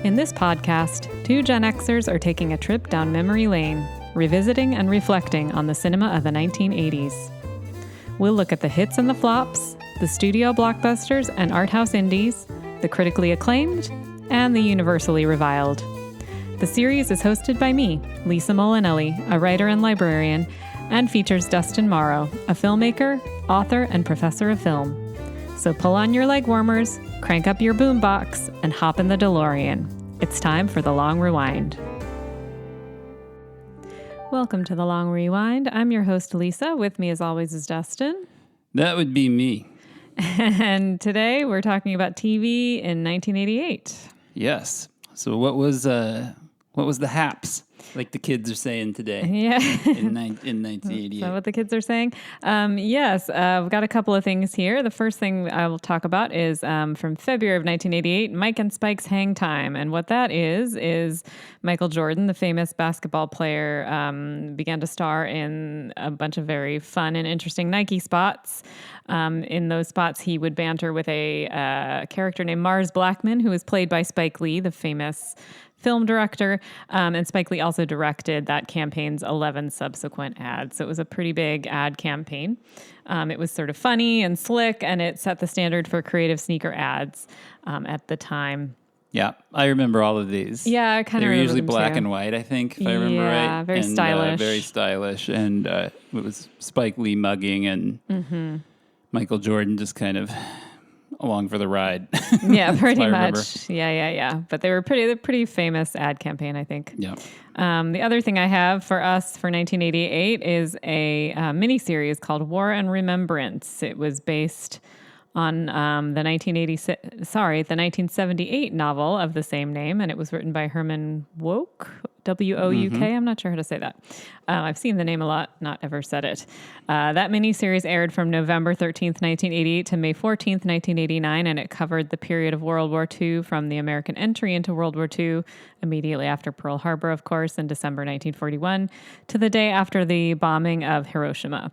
In this podcast, two Gen Xers are taking a trip down memory lane, revisiting and reflecting on the cinema of the 1980s. We'll look at the hits and the flops, the studio blockbusters and art house indies, the critically acclaimed, and the universally reviled. The series is hosted by me, Lisa Molinelli, a writer and librarian, and features Dustin Morrow, a filmmaker, author, and professor of film. So pull on your legwarmers, crank up your boombox, and hop in the DeLorean. It's time for the Long Rewind. Welcome to the Long Rewind. I'm your host, Lisa. With me, as always, is Dustin. That would be me. And today we're talking about TV in 1988. Yes. So what was the haps, like the kids are saying today? Yeah. in 1988. Is that what the kids are saying? Yes. We've got a couple of things here. The first thing I will talk about is from February of 1988, Mike and Spike's Hang Time. And what that is Michael Jordan, the famous basketball player, began to star in a bunch of very fun and interesting Nike spots. In those spots, he would banter with a character named Mars Blackman, who was played by Spike Lee, the famous film director, and Spike Lee also directed that campaign's 11 subsequent ads. So it was a pretty big ad campaign. It was sort of funny and slick, and it set the standard for creative sneaker ads at the time. Yeah, I remember all of these. Yeah, I kind of remember. They were usually black too. and white, I think, if I remember right. Yeah, very stylish. Very stylish. And it was Spike Lee mugging and Michael Jordan just kind of along for the ride. Yeah, pretty much. Yeah. But they were pretty famous ad campaign, I think. Yeah. The other thing I have for us for 1988 is a miniseries called War and Remembrance. It was based on the 1978 novel of the same name, and it was written by Herman Wouk, W-O-U-K. I'm not sure how to say that. I've seen the name a lot, not ever said it. That miniseries aired from November 13th, 1988 to May 14th, 1989, and it covered the period of World War II from the American entry into World War II, immediately after Pearl Harbor, of course, in December 1941, to the day after the bombing of Hiroshima.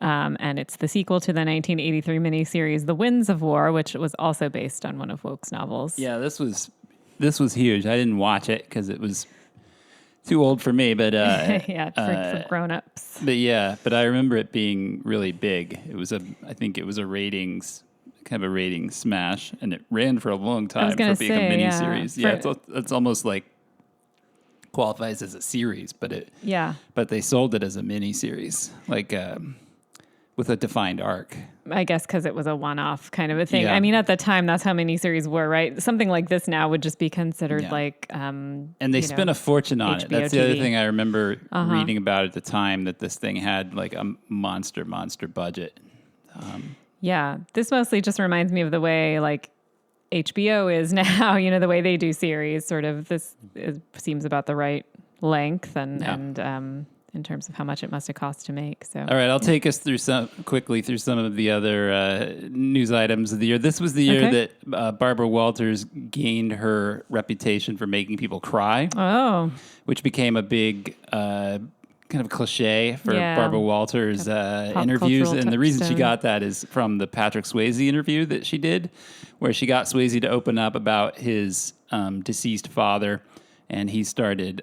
And it's the sequel to the 1983 miniseries The Winds of War, which was also based on one of Woke's novels. Yeah, this was huge. I didn't watch it because it was too old for me, but yeah, for grown-ups. But I remember it being really big. I think it was a ratings smash, and it ran for a long time for being a miniseries. Yeah, it's almost like qualifies as a series, but they sold it as a miniseries, like with a defined arc. I guess because it was a one-off kind of a thing. Yeah. I mean, at the time, that's how miniseries were, right? Something like this now would just be considered like... and they spent a fortune on it. That's the other thing I remember reading about at the time, that this thing had like a monster budget. Yeah, this mostly just reminds me of the way like HBO is now, the way they do series. Sort of it seems about the right length and in terms of how much it must have cost to make. So, all right, I'll take us quickly through some of the other news items of the year. This was the year that Barbara Walters gained her reputation for making people cry. Oh, which became a big kind of cliche for Barbara Walters interviews. And the reason she got that is from the Patrick Swayze interview that she did, where she got Swayze to open up about his deceased father. And he started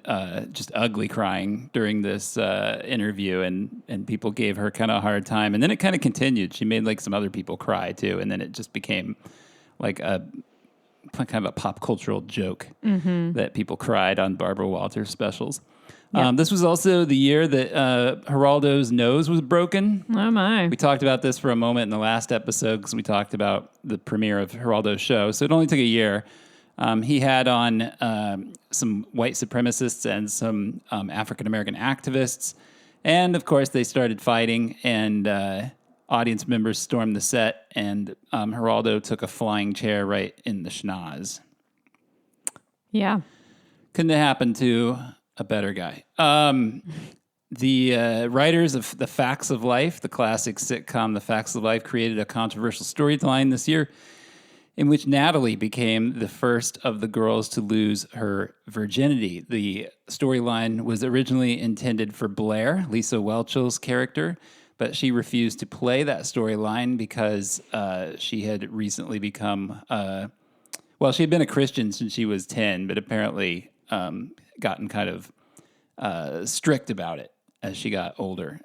just ugly crying during this interview, and people gave her kind of a hard time. And then it kind of continued. She made like some other people cry too, and then it just became like a kind of a pop cultural joke that people cried on Barbara Walters specials. Yep. This was also the year that Geraldo's nose was broken. Oh my! We talked about this for a moment in the last episode because we talked about the premiere of Geraldo's show. So it only took a year. He had on some white supremacists and some African-American activists. And, of course, they started fighting, and audience members stormed the set, and Geraldo took a flying chair right in the schnoz. Yeah. Couldn't have happened to a better guy. The writers of The Facts of Life, the classic sitcom The Facts of Life, created a controversial storyline this year in which Natalie became the first of the girls to lose her virginity. The storyline was originally intended for Blair, Lisa Whelchell's character, but she refused to play that storyline because she had recently become Well, she had been a Christian since she was 10, but apparently gotten kind of strict about it as she got older,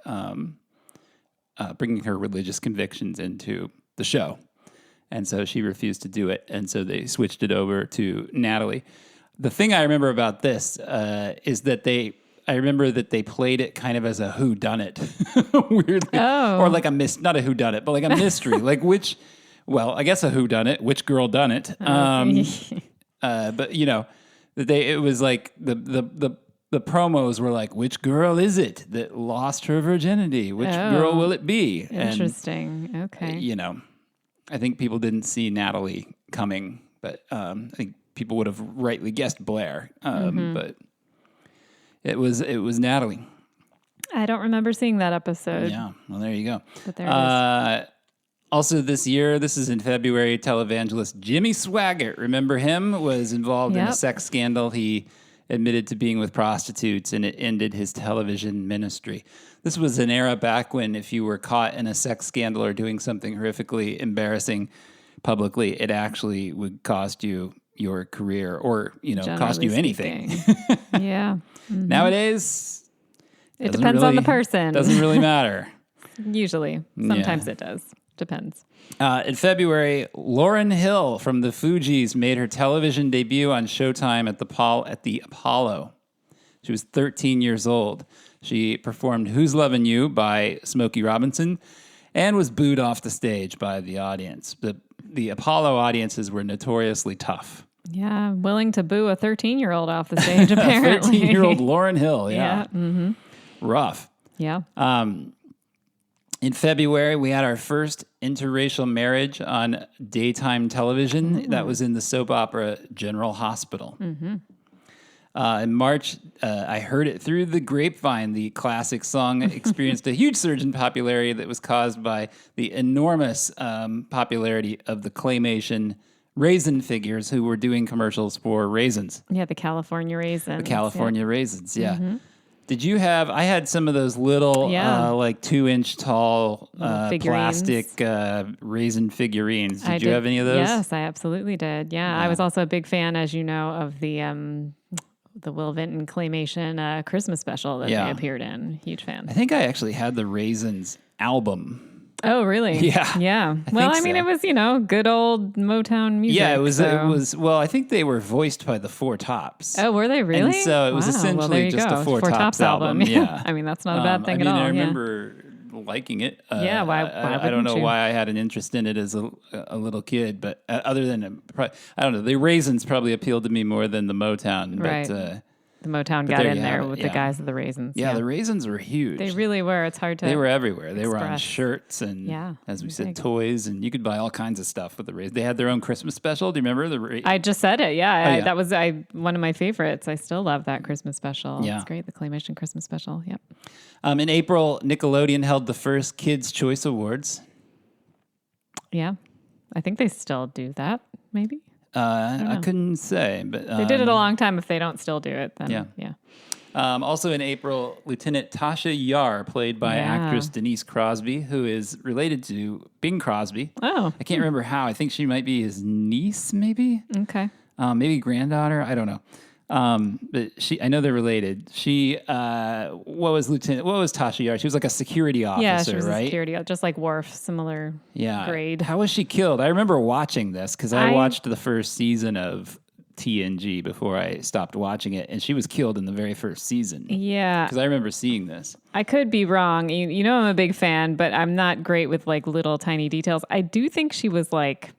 bringing her religious convictions into the show. And so she refused to do it. And so they switched it over to Natalie. The thing I remember about this is that I remember that they played it kind of as a whodunit, weirdly. Oh. Or like not a whodunit, but like a mystery. Like I guess a whodunit, which girl done it. But it was like the promos were like, which girl is it that lost her virginity? Which girl will it be? Interesting. Okay. I think people didn't see Natalie coming, but I think people would have rightly guessed Blair. But it was Natalie. I don't remember seeing that episode. Yeah, well, there you go. But there it is. Also this year, this is in February, televangelist Jimmy Swaggart, remember him, was involved in a sex scandal. He admitted to being with prostitutes, and it ended his television ministry. This was an era back when if you were caught in a sex scandal or doing something horrifically embarrassing publicly, it actually would cost you your career or, cost you anything. Yeah. Mm-hmm. Nowadays, it depends on the person. Doesn't really matter. Usually. Sometimes it does. Depends. In February, Lauryn Hill from the Fugees made her television debut on Showtime at the Apollo. She was 13 years old. She performed Who's Lovin' You by Smokey Robinson and was booed off the stage by the audience. The Apollo audiences were notoriously tough. Yeah, willing to boo a 13-year-old off the stage, apparently. 13-year-old Lauryn Hill, yeah. Mm-hmm. Rough. Yeah. In February, we had our first interracial marriage on daytime television. Mm-hmm. That was in the soap opera General Hospital. Mm-hmm. In March, I Heard It Through the Grapevine. The classic song experienced a huge surge in popularity that was caused by the enormous popularity of the claymation raisin figures who were doing commercials for raisins. Yeah, the California raisins. The California raisins, yeah. Mm-hmm. Did you have, I had some of those little, like 2-inch tall plastic raisin figurines. Did you have any of those? Yes, I absolutely did. Yeah, I was also a big fan, as you know, of the Will Vinton claymation Christmas special that they appeared in. Huge fan. I think I actually had the Raisins album. Oh, really? Yeah. Yeah. Well, I mean, it was, good old Motown music. Yeah, it was, well, I think they were voiced by the Four Tops. Oh, were they really? And so it was essentially just a Four Tops album. Yeah. I mean, that's not a bad thing at all. I remember liking it. Why I don't know why I had an interest in it as a little kid, but other than, I don't know, the Raisins probably appealed to me more than the Motown. Right. But, the Motown got in there with the guys of the Raisins. Yeah, the Raisins were huge. They really were. It's hard to They were everywhere. They express. were on shirts and, as we said, toys, and you could buy all kinds of stuff with the Raisins. They had their own Christmas special. Do you remember? I just said it, yeah. That was one of my favorites. I still love that Christmas special. Yeah. It's great, the claymation Christmas special, yep. In April, Nickelodeon held the first Kids' Choice Awards. Yeah. I think they still do that, maybe. I couldn't say, but they did it a long time. If they don't still do it, then yeah. Also in April, Lieutenant Tasha Yar, played by actress Denise Crosby, who is related to Bing Crosby. Oh. I can't remember how. I think she might be his niece, maybe? Okay. Maybe granddaughter. I don't know. But I know they're related. She, what was Tasha Yar? She was like a security officer, yeah, she was right? A security, just like Worf, similar grade. How was she killed? I remember watching this because I watched the first season of TNG before I stopped watching it, and she was killed in the very first season. Yeah. Because I remember seeing this. I could be wrong. You know I'm a big fan, but I'm not great with like little tiny details. I do think she was like...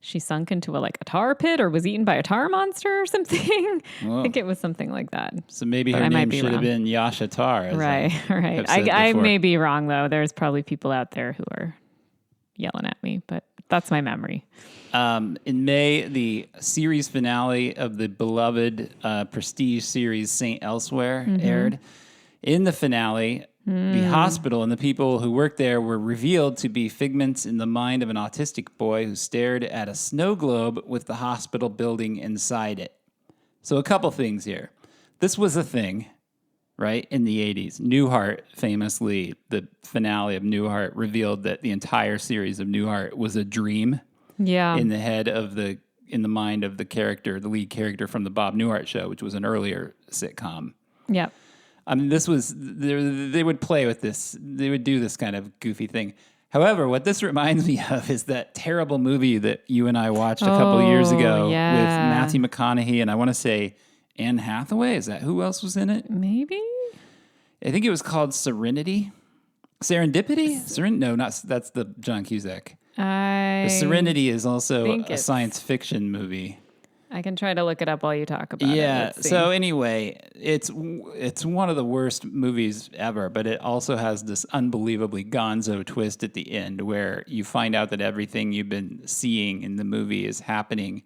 She sunk into a tar pit or was eaten by a tar monster or something. Whoa. I think it was something like that. So maybe her name should have been Yasha Tar. Right. I may be wrong, though. There's probably people out there who are yelling at me, but that's my memory. In May, the series finale of the beloved prestige series St. Elsewhere aired. In the finale... The hospital and the people who worked there were revealed to be figments in the mind of an autistic boy who stared at a snow globe with the hospital building inside it. So a couple things here. This was a thing, right, in the 80s. Newhart, famously, the finale of Newhart revealed that the entire series of Newhart was a dream in the head of the in the mind of the lead character from the Bob Newhart Show, which was an earlier sitcom. Yeah. I mean, they would play with this. They would do this kind of goofy thing. However, what this reminds me of is that terrible movie that you and I watched a couple of years ago with Matthew McConaughey and I want to say Anne Hathaway. Is that who else was in it? Maybe. I think it was called Serendipity. No, that's the John Cusack. The Serenity is also a science fiction movie. I can try to look it up while you talk about it. Yeah. So anyway, it's one of the worst movies ever, but it also has this unbelievably gonzo twist at the end where you find out that everything you've been seeing in the movie is happening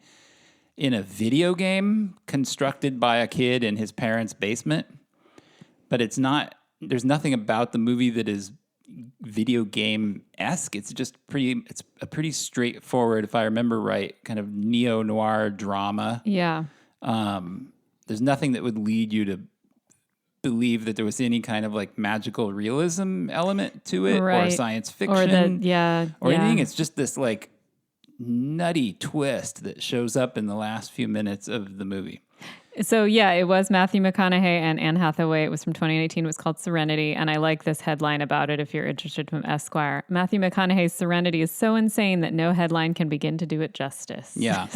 in a video game constructed by a kid in his parents' basement. But it's not. There's nothing about the movie that is video game-esque. It's a pretty straightforward, if I remember right, kind of neo-noir drama. Yeah. There's nothing that would lead you to believe that there was any kind of like magical realism element to it or science fiction or anything. It's just this like nutty twist that shows up in the last few minutes of the movie. So, yeah, it was Matthew McConaughey and Anne Hathaway. It was from 2018. It was called Serenity. And I like this headline about it if you're interested from Esquire. Matthew McConaughey's Serenity is so insane that no headline can begin to do it justice. Yeah.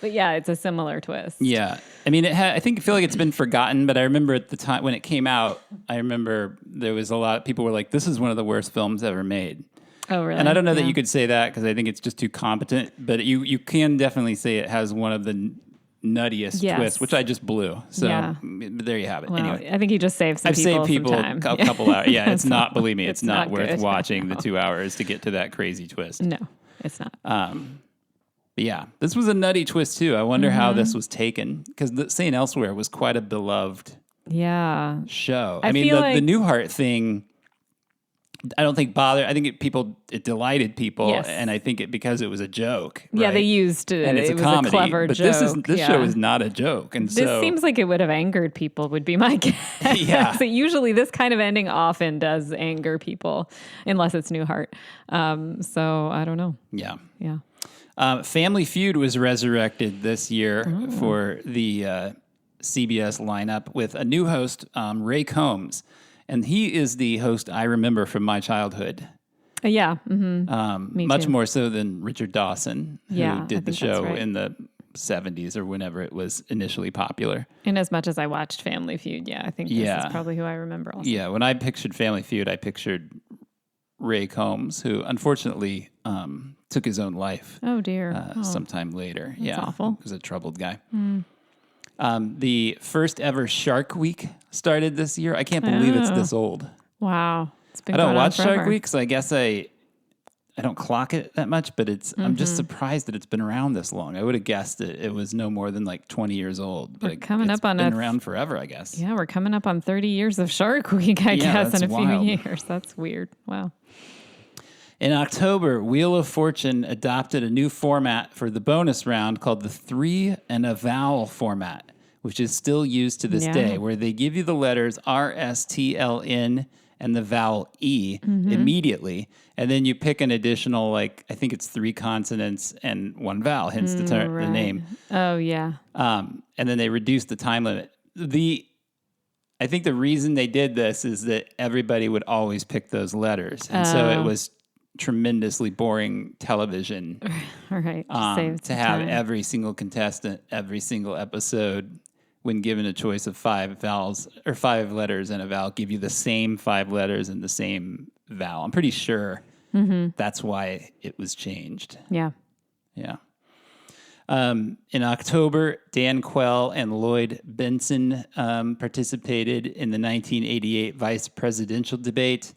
But yeah, it's a similar twist. Yeah. I mean, I feel like it's been forgotten, but I remember at the time when it came out, I remember there was a lot of people were like, this is one of the worst films ever made. Oh, really? And I don't know that you could say that because I think it's just too competent, but you can definitely say it has one of the nuttiest twist, which I just blew. So there you have it. Well, anyway, I think you just saved some I've people saved some time. a couple hours. Yeah, it's not, believe me, it's not worth good. watching the 2 hours to get to that crazy twist. No, it's not. But yeah, this was a nutty twist too. I wonder how this was taken because St. Elsewhere was quite a beloved show. I mean, the Newhart thing, I don't think bothered. I think it delighted people, and I think because it was a joke. Right? Yeah, they used it. And it's it a comedy, was a clever but joke. This show is not a joke, and this seems like it would have angered people. Would be my guess. Yeah. So usually this kind of ending often does anger people, unless it's Newhart. So I don't know. Yeah. Yeah. Family Feud was resurrected this year for the CBS lineup with a new host, Ray Combs. And he is the host I remember from my childhood. Yeah. Mm-hmm. Me much too. more so than Richard Dawson, who did the show in the 70s or whenever it was initially popular. And as much as I watched Family Feud, I think this is probably who I remember also. Yeah, when I pictured Family Feud, I pictured Ray Combs, who unfortunately took his own life. Oh, dear. Sometime later. That's awful. He was a troubled guy. The first ever Shark Week started this year. I can't believe it's this old. Wow. It's been I don't watch forever. Shark Week because I guess I don't clock it that much, but I'm just surprised that it's been around this long. I would have guessed that it was no more than like 20 years old. But it's been around forever, I guess. Yeah, we're coming up on 30 years of Shark Week, I guess, in a few years. That's weird. Wow. In October, Wheel of Fortune adopted a new format for the bonus round called the 3 and a vowel format, which is still used to this day, where they give you the letters R, S, T, L, N, and the vowel E immediately. And then you pick an additional, I think it's 3 consonants and 1 vowel, hence the name. Oh, yeah. And then they reduced the time limit. I think the reason they did this is that everybody would always pick those letters. And so it was tremendously boring television. Right. To have every single contestant, every single episode, when given a choice of 5 vowels or 5 letters and a vowel, give you the same 5 letters and the same vowel. I'm pretty sure that's why it was changed. Yeah. Yeah. In October, Dan Quayle and Lloyd Benson participated in the 1988 vice presidential debate.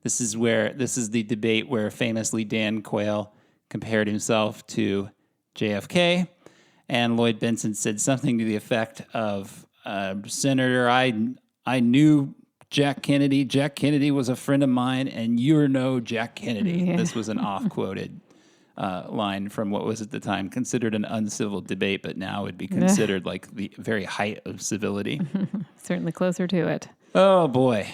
This is the debate where famously Dan Quayle compared himself to JFK, and Lloyd Benson said something to the effect of, Senator, I knew Jack Kennedy. Jack Kennedy was a friend of mine, and you're no Jack Kennedy. Yeah. This was an off-quoted line from what was at the time considered an uncivil debate, but now would be considered like the very height of civility. Certainly closer to it. Oh, boy.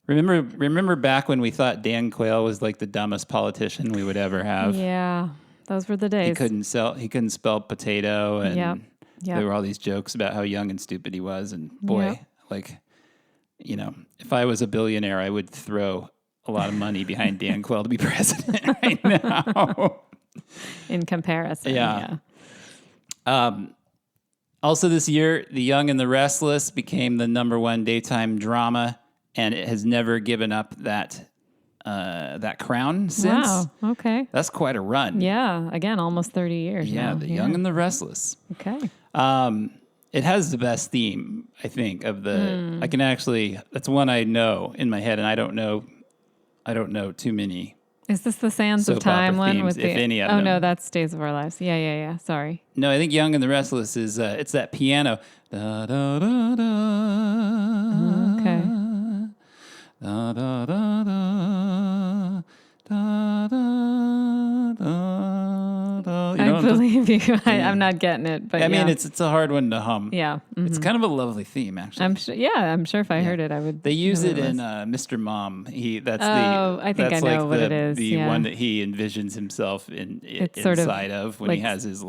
Remember back when we thought Dan Quayle was like the dumbest politician we would ever have? Yeah. Those were the days. He couldn't spell potato, and Yep. there were all these jokes about how young and stupid he was. And boy, if I was a billionaire, I would throw a lot of money behind Dan Quayle to be president right now. In comparison, yeah. Also this year, The Young and the Restless became the #1 daytime drama, and it has never given up that crown since. Wow, okay. That's quite a run. Yeah, again, almost 30 years Yeah, now. The Young and the Restless. Okay. It has the best theme, I think, of the... I can actually... That's one I know in my head, and I don't know too many. Is this the Sands soap of Time opera one? themes, With the, if any of oh, them. no, that's Days of Our Lives. Yeah. Sorry. No, I think Young and the Restless is... it's that piano. Da, da, da, da, Okay. da, da, da, da, da, da, da. I believe you. I'm not getting it, but I mean, it's a hard one to hum. Yeah. It's kind of a lovely theme, actually. I'm sure if I heard it, I would. They use know it what in was. Mr. Mom. I think I know what it is. The Yeah. one that he envisions himself inside of when he has his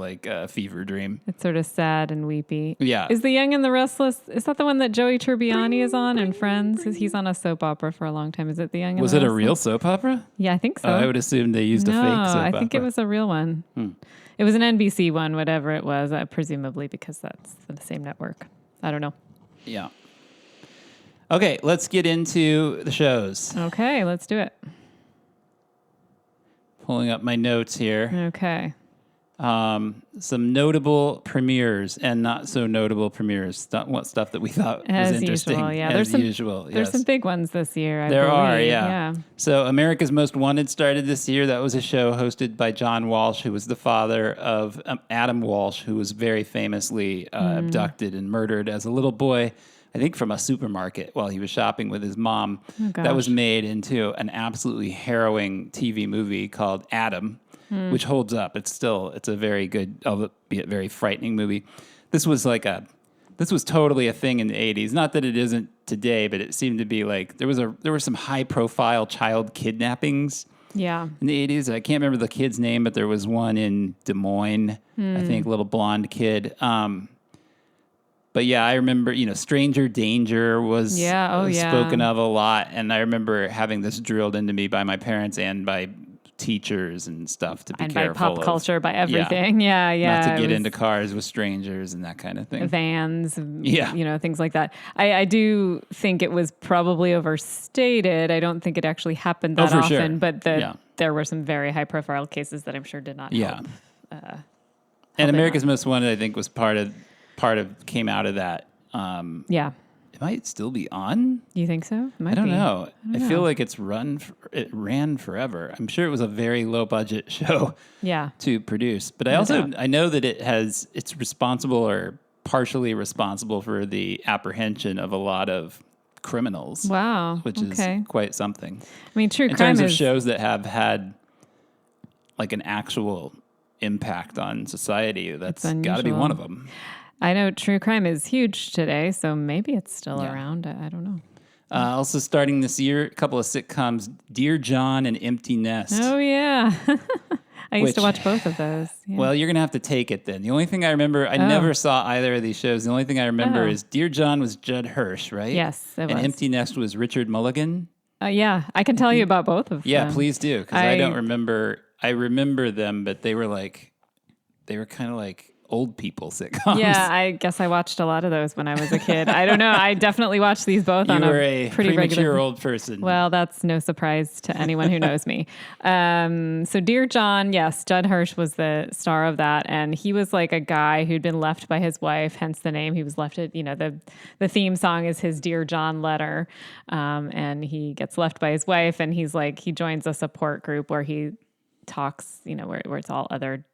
fever dream. It's sort of sad and weepy. Yeah. Is The Young and the Restless? Is that the one that Joey Tribbiani is on in Friends? He's on a soap opera for a long time. Is it The Young and Was the it a Restless? real soap opera? Yeah, I think so. I would assume they used a fake soap opera. I think it was a real one. It was an NBC one, whatever it was, presumably because that's the same network. I don't know. Yeah. Okay, let's get into the shows. Okay, let's do it. Pulling up my notes here. Okay. Some notable premieres and not so notable premieres. Stuff that we thought was interesting. Usual, yeah. As usual, yes. There's some big ones this year, I There believe. are, yeah. So America's Most Wanted started this year. That was a show hosted by John Walsh, who was the father of Adam Walsh, who was very famously abducted and murdered as a little boy, I think from a supermarket while he was shopping with his mom. Oh, gosh. That was made into an absolutely harrowing TV movie called Adam, which holds up. It's a very good, albeit very frightening movie. This was totally a thing in the 80s. Not that it isn't today, but it seemed to be like there were some high profile child kidnappings in the 80s. I can't remember the kid's name, but there was one in Des Moines, I think, little blonde kid. But yeah, I remember, Stranger Danger was spoken of a lot. And I remember having this drilled into me by my parents and by teachers and stuff to be and careful by pop culture, by everything. Yeah. Not to get into cars with strangers and that kind of thing. Vans, things like that. I do think it was probably overstated. I don't think it actually happened that often, sure. but there were some very high profile cases that I'm sure did not help. And America's Most Wanted, I think, was came out of that. It might still be on. You think so? I don't know. I feel like it ran forever. I'm sure it was a very low budget show to produce. But I know that it's responsible or partially responsible for the apprehension of a lot of criminals. Wow. Which is quite something. I mean, true crime in terms of shows that have had like an actual impact on society, that's got to be one of them. I know true crime is huge today, so maybe it's still around. I don't know. Also starting this year, a couple of sitcoms, Dear John and Empty Nest. Oh, yeah. I used to watch both of those. Yeah. Well, you're going to have to take it then. The only thing I remember, I never saw either of these shows. The only thing I remember is Dear John was Judd Hirsch, right? Yes, it was. And Empty Nest was Richard Mulligan. Yeah, I can tell you about both of them. Yeah, please do, because I don't remember. I remember them, but they were kind of like old people sitcoms. Yeah, I guess I watched a lot of those when I was a kid. I don't know. I definitely watched these both on a pretty regular old person. Well, that's no surprise to anyone who knows me. So Dear John, yes, Judd Hirsch was the star of that. And he was like a guy who'd been left by his wife, hence the name. He was left at, the theme song is his Dear John letter. And he gets left by his wife and he joins a support group where he talks, where it's all other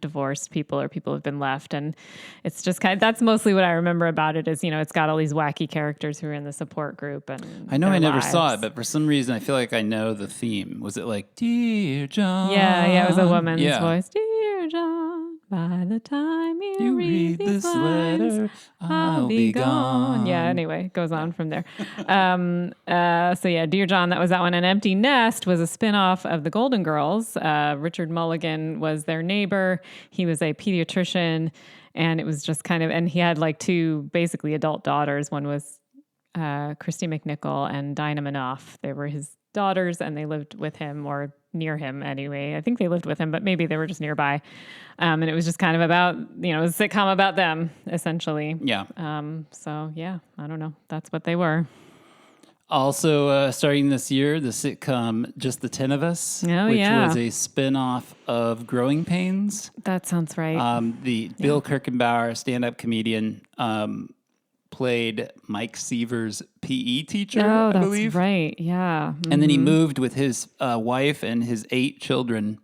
divorced people or people who've been left, and it's just that's mostly what I remember about it is it's got all these wacky characters who are in the support group, and I know I never saw it, but for some reason I feel like I know the theme. Was it like Dear John? Yeah, it was a woman's voice. Dear John, By the time you read this letter, I'll be gone. Yeah, anyway, it goes on from there. So yeah, Dear John, that was that one. An Empty Nest was a spinoff of The Golden Girls. Richard Mulligan was their neighbor. He was a pediatrician, and it was just kind of, and he had like two basically adult daughters. One was Christy McNichol and Dinah Manoff. They were his daughters, and they lived with him or near him anyway. I think they lived with him, but maybe they were just nearby. And it was just kind of about, it was a sitcom about them, essentially. Yeah. So, yeah, I don't know. That's what they were. Also, starting this year, the sitcom Just the 10 of Us, which was a spinoff of Growing Pains. That sounds right. Bill Kirchenbauer, stand-up comedian, played Mike Seaver's PE teacher, I believe. That's right, yeah. Mm-hmm. And then he moved with his wife and his 8 children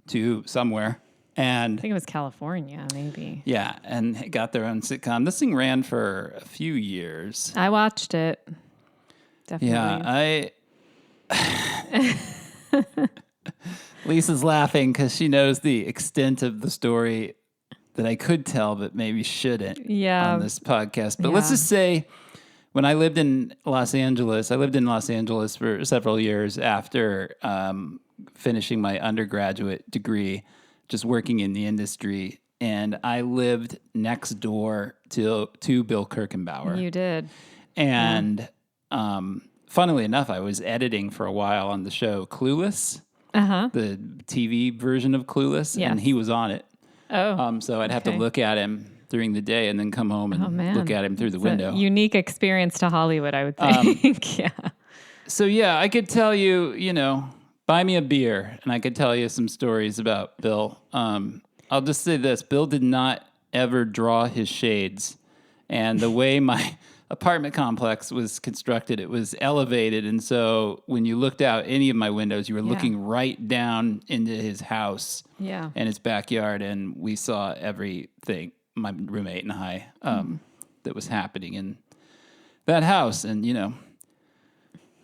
to somewhere. And I think it was California, maybe. Yeah, and got their own sitcom. This thing ran for a few years. I watched it. Definitely. Yeah, Lisa's laughing because she knows the extent of the story that I could tell, but maybe shouldn't on this podcast. But let's just say, when I lived in Los Angeles, for several years after finishing my undergraduate degree, just working in the industry, and I lived next door to Bill Kirchenbauer. You did. And funnily enough, I was editing for a while on the show Clueless, the TV version of Clueless, and he was on it. Oh. So I'd have to look at him during the day and then come home and look at him through the window. A unique experience to Hollywood, I would think. Yeah. So yeah, I could tell you, buy me a beer, and I could tell you some stories about Bill. I'll just say this: Bill did not ever draw his shades, and the way my apartment complex was constructed, it was elevated, and so when you looked out any of my windows, you were looking right down into his house and his backyard, and we saw everything, my roommate and I, that was happening in that house, and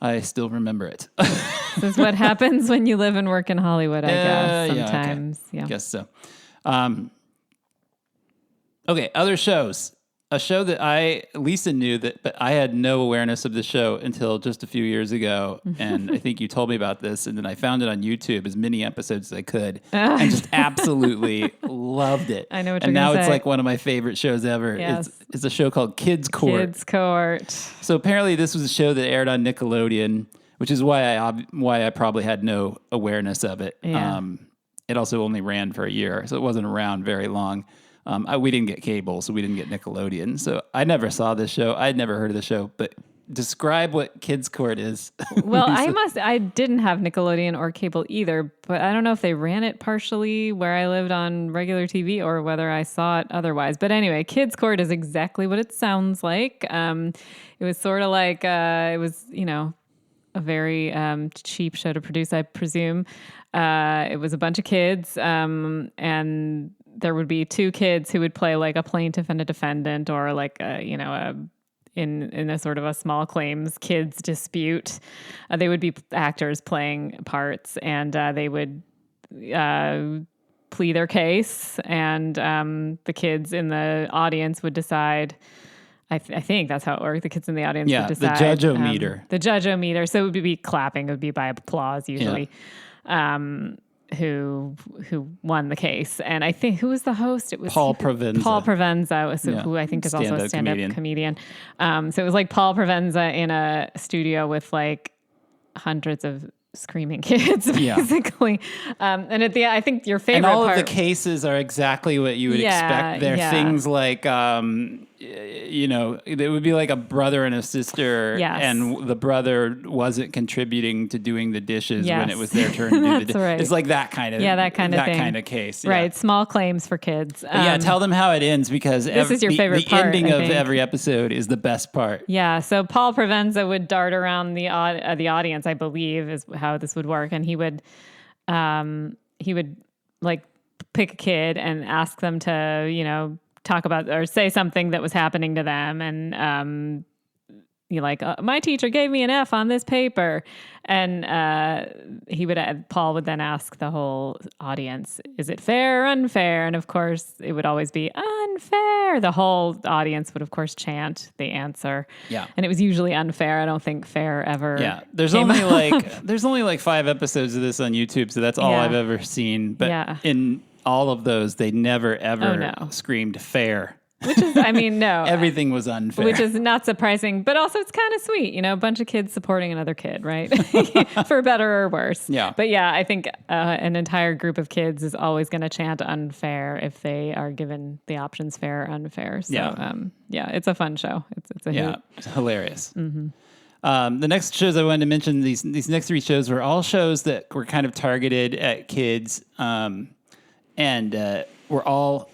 I still remember it. This is what happens when you live and work in Hollywood, I guess, sometimes. Yeah, I guess so. Okay, other shows. A show that Lisa knew but I had no awareness of the show until just a few years ago. And I think you told me about this, and then I found it on YouTube, as many episodes as I could, and just absolutely loved it. I know what and you're going to say. And now it's like one of my favorite shows ever. Yes. It's a show called Kids Court. Kids Court. So apparently this was a show that aired on Nickelodeon, which is why I probably had no awareness of it. Yeah. It also only ran for a year, so it wasn't around very long. We didn't get cable, so we didn't get Nickelodeon. So I never saw this show. I'd never heard of the show, but describe what Kids Court is. Well, I didn't have Nickelodeon or cable either, but I don't know if they ran it partially where I lived on regular TV or whether I saw it otherwise. But anyway, Kids Court is exactly what it sounds like. It was sort of like, it was, a very cheap show to produce, I presume. It was a bunch of kids, and there would be 2 kids who would play like a plaintiff and a defendant, or like in a sort of a small claims kids dispute. They would be actors playing parts, and they would plead their case, and the kids in the audience would decide. I think that's how it worked. The kids in the audience would decide. The judge-o-meter. The judge-o-meter. So it would be clapping. It would be by applause usually. Yeah. Who won the case. And I think, who was the host? It was Paul Provenza. Paul Provenza, who I think is also a stand-up comedian. So it was like Paul Provenza in a studio with like hundreds of screaming kids, basically. And I think your favorite part... And all of the cases are exactly what you would expect. They're things like... it would be like a brother and a sister, and the brother wasn't contributing to doing the dishes when it was their turn to do the dishes. Right. It's like that kind of that kind of case. Yeah. Right, small claims for kids. Tell them how it ends, because this is your favorite the part, ending of every episode is the best part. Yeah, so Paul Provenza would dart around the audience, I believe, is how this would work, and he would like pick a kid and ask them to, talk about or say something that was happening to them, and you like, my teacher gave me an F on this paper. And Paul would then ask the whole audience, is it fair or unfair? And of course, it would always be unfair. The whole audience would, of course, chant the answer. Yeah. And it was usually unfair. I don't think fair ever. Yeah. There's only like 5 episodes of this on YouTube, so that's all I've ever seen. But in all of those, they never, ever screamed fair. Which is, I mean, no. Everything was unfair. Which is not surprising, but also it's kind of sweet, a bunch of kids supporting another kid, right? For better or worse. Yeah. But yeah, I think an entire group of kids is always going to chant unfair if they are given the options fair or unfair. So, it's a fun show. It's a hoot. It's hilarious. Mm-hmm. The next shows I wanted to mention, these next 3 shows were all shows that were kind of targeted at kids, and were all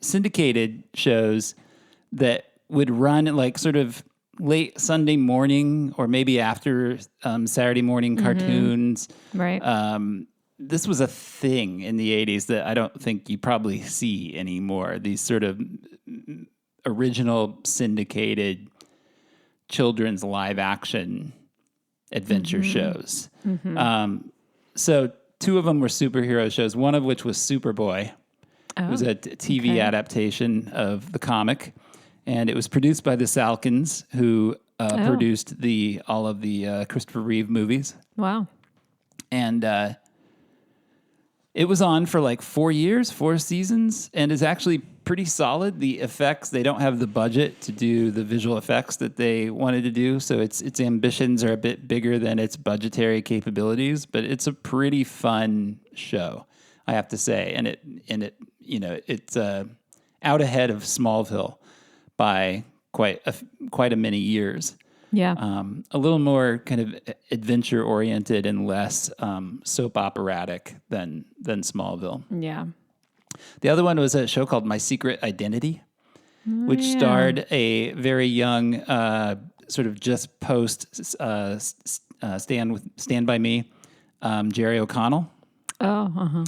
syndicated shows that would run like sort of late Sunday morning or maybe after Saturday morning cartoons. Right. This was a thing in the 80s that I don't think you probably see anymore. These sort of original syndicated children's live action adventure shows. Mm-hmm. So 2 of them were superhero shows, one of which was Superboy. It was a TV adaptation of the comic, and it was produced by the Salkins, who produced all of the Christopher Reeve movies. Wow. And it was on for like 4 years, 4 seasons, and is actually pretty solid. The effects, they don't have the budget to do the visual effects that they wanted to do, so its ambitions are a bit bigger than its budgetary capabilities, but it's a pretty fun show, I have to say. And it's out ahead of Smallville by quite a many years. Yeah. A little more kind of adventure oriented and less soap operatic than Smallville. Yeah. The other one was a show called My Secret Identity, which starred a very young, sort of just post Stand By Me, Jerry O'Connell. Oh, uh-huh.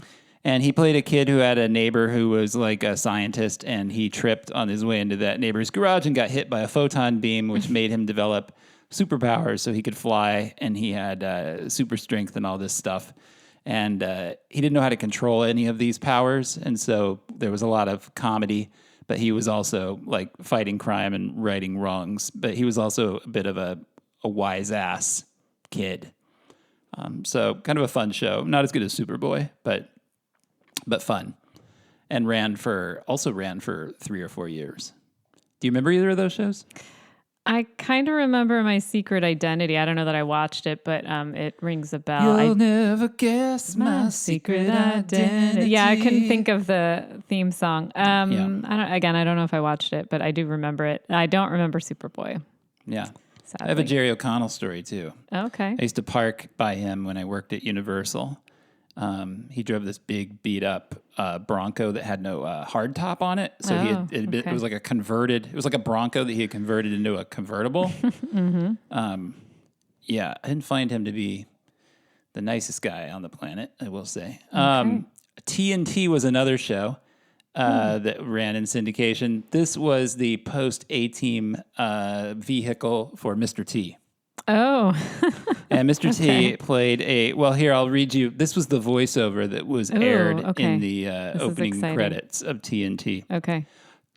And he played a kid who had a neighbor who was like a scientist, and he tripped on his way into that neighbor's garage and got hit by a photon beam, which made him develop superpowers so he could fly, and he had super strength and all this stuff. And he didn't know how to control any of these powers, and so there was a lot of comedy, but he was also like fighting crime and righting wrongs. But he was also a bit of a wise ass kid. So kind of a fun show. Not as good as Superboy, but fun, and ran for 3 or 4 years. Do you remember either of those shows? I kind of remember My Secret Identity. I don't know that I watched it, but it rings a bell. You'll never guess my secret identity. Yeah, I couldn't think of the theme song. I don't know if I watched it, but I do remember it. I don't remember Superboy. Yeah. Sadly. I have a Jerry O'Connell story too. Okay. I used to park by him when I worked at Universal. He drove this big beat up Bronco that had no hard top on it. So it was like it was like a Bronco that he had converted into a convertible. Mm-hmm. I didn't find him to be the nicest guy on the planet, I will say. Okay. TNT was another show that ran in syndication. This was the post A-Team vehicle for Mr. T. Oh. And Mr. T played here, I'll read you. This was the voiceover that was aired in the opening credits of TNT. Okay.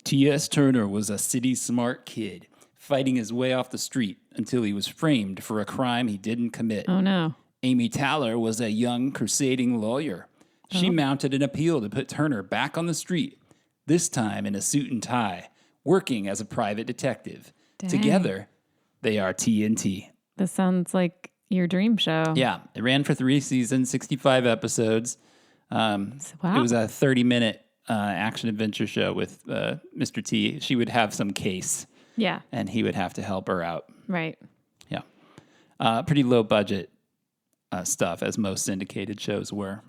T.S. Turner was a city smart kid fighting his way off the street until he was framed for a crime he didn't commit. Oh, no. Amy Taller was a young crusading lawyer. She mounted an appeal to put Turner back on the street, this time in a suit and tie, working as a private detective. Dang. Together, they are TNT. This sounds like your dream show. Yeah, it ran for 3 seasons, 65 episodes. Wow. It was a 30-minute action-adventure show with Mr. T. She would have some case. Yeah. And he would have to help her out. Right. Yeah. Pretty low-budget stuff, as most syndicated shows were.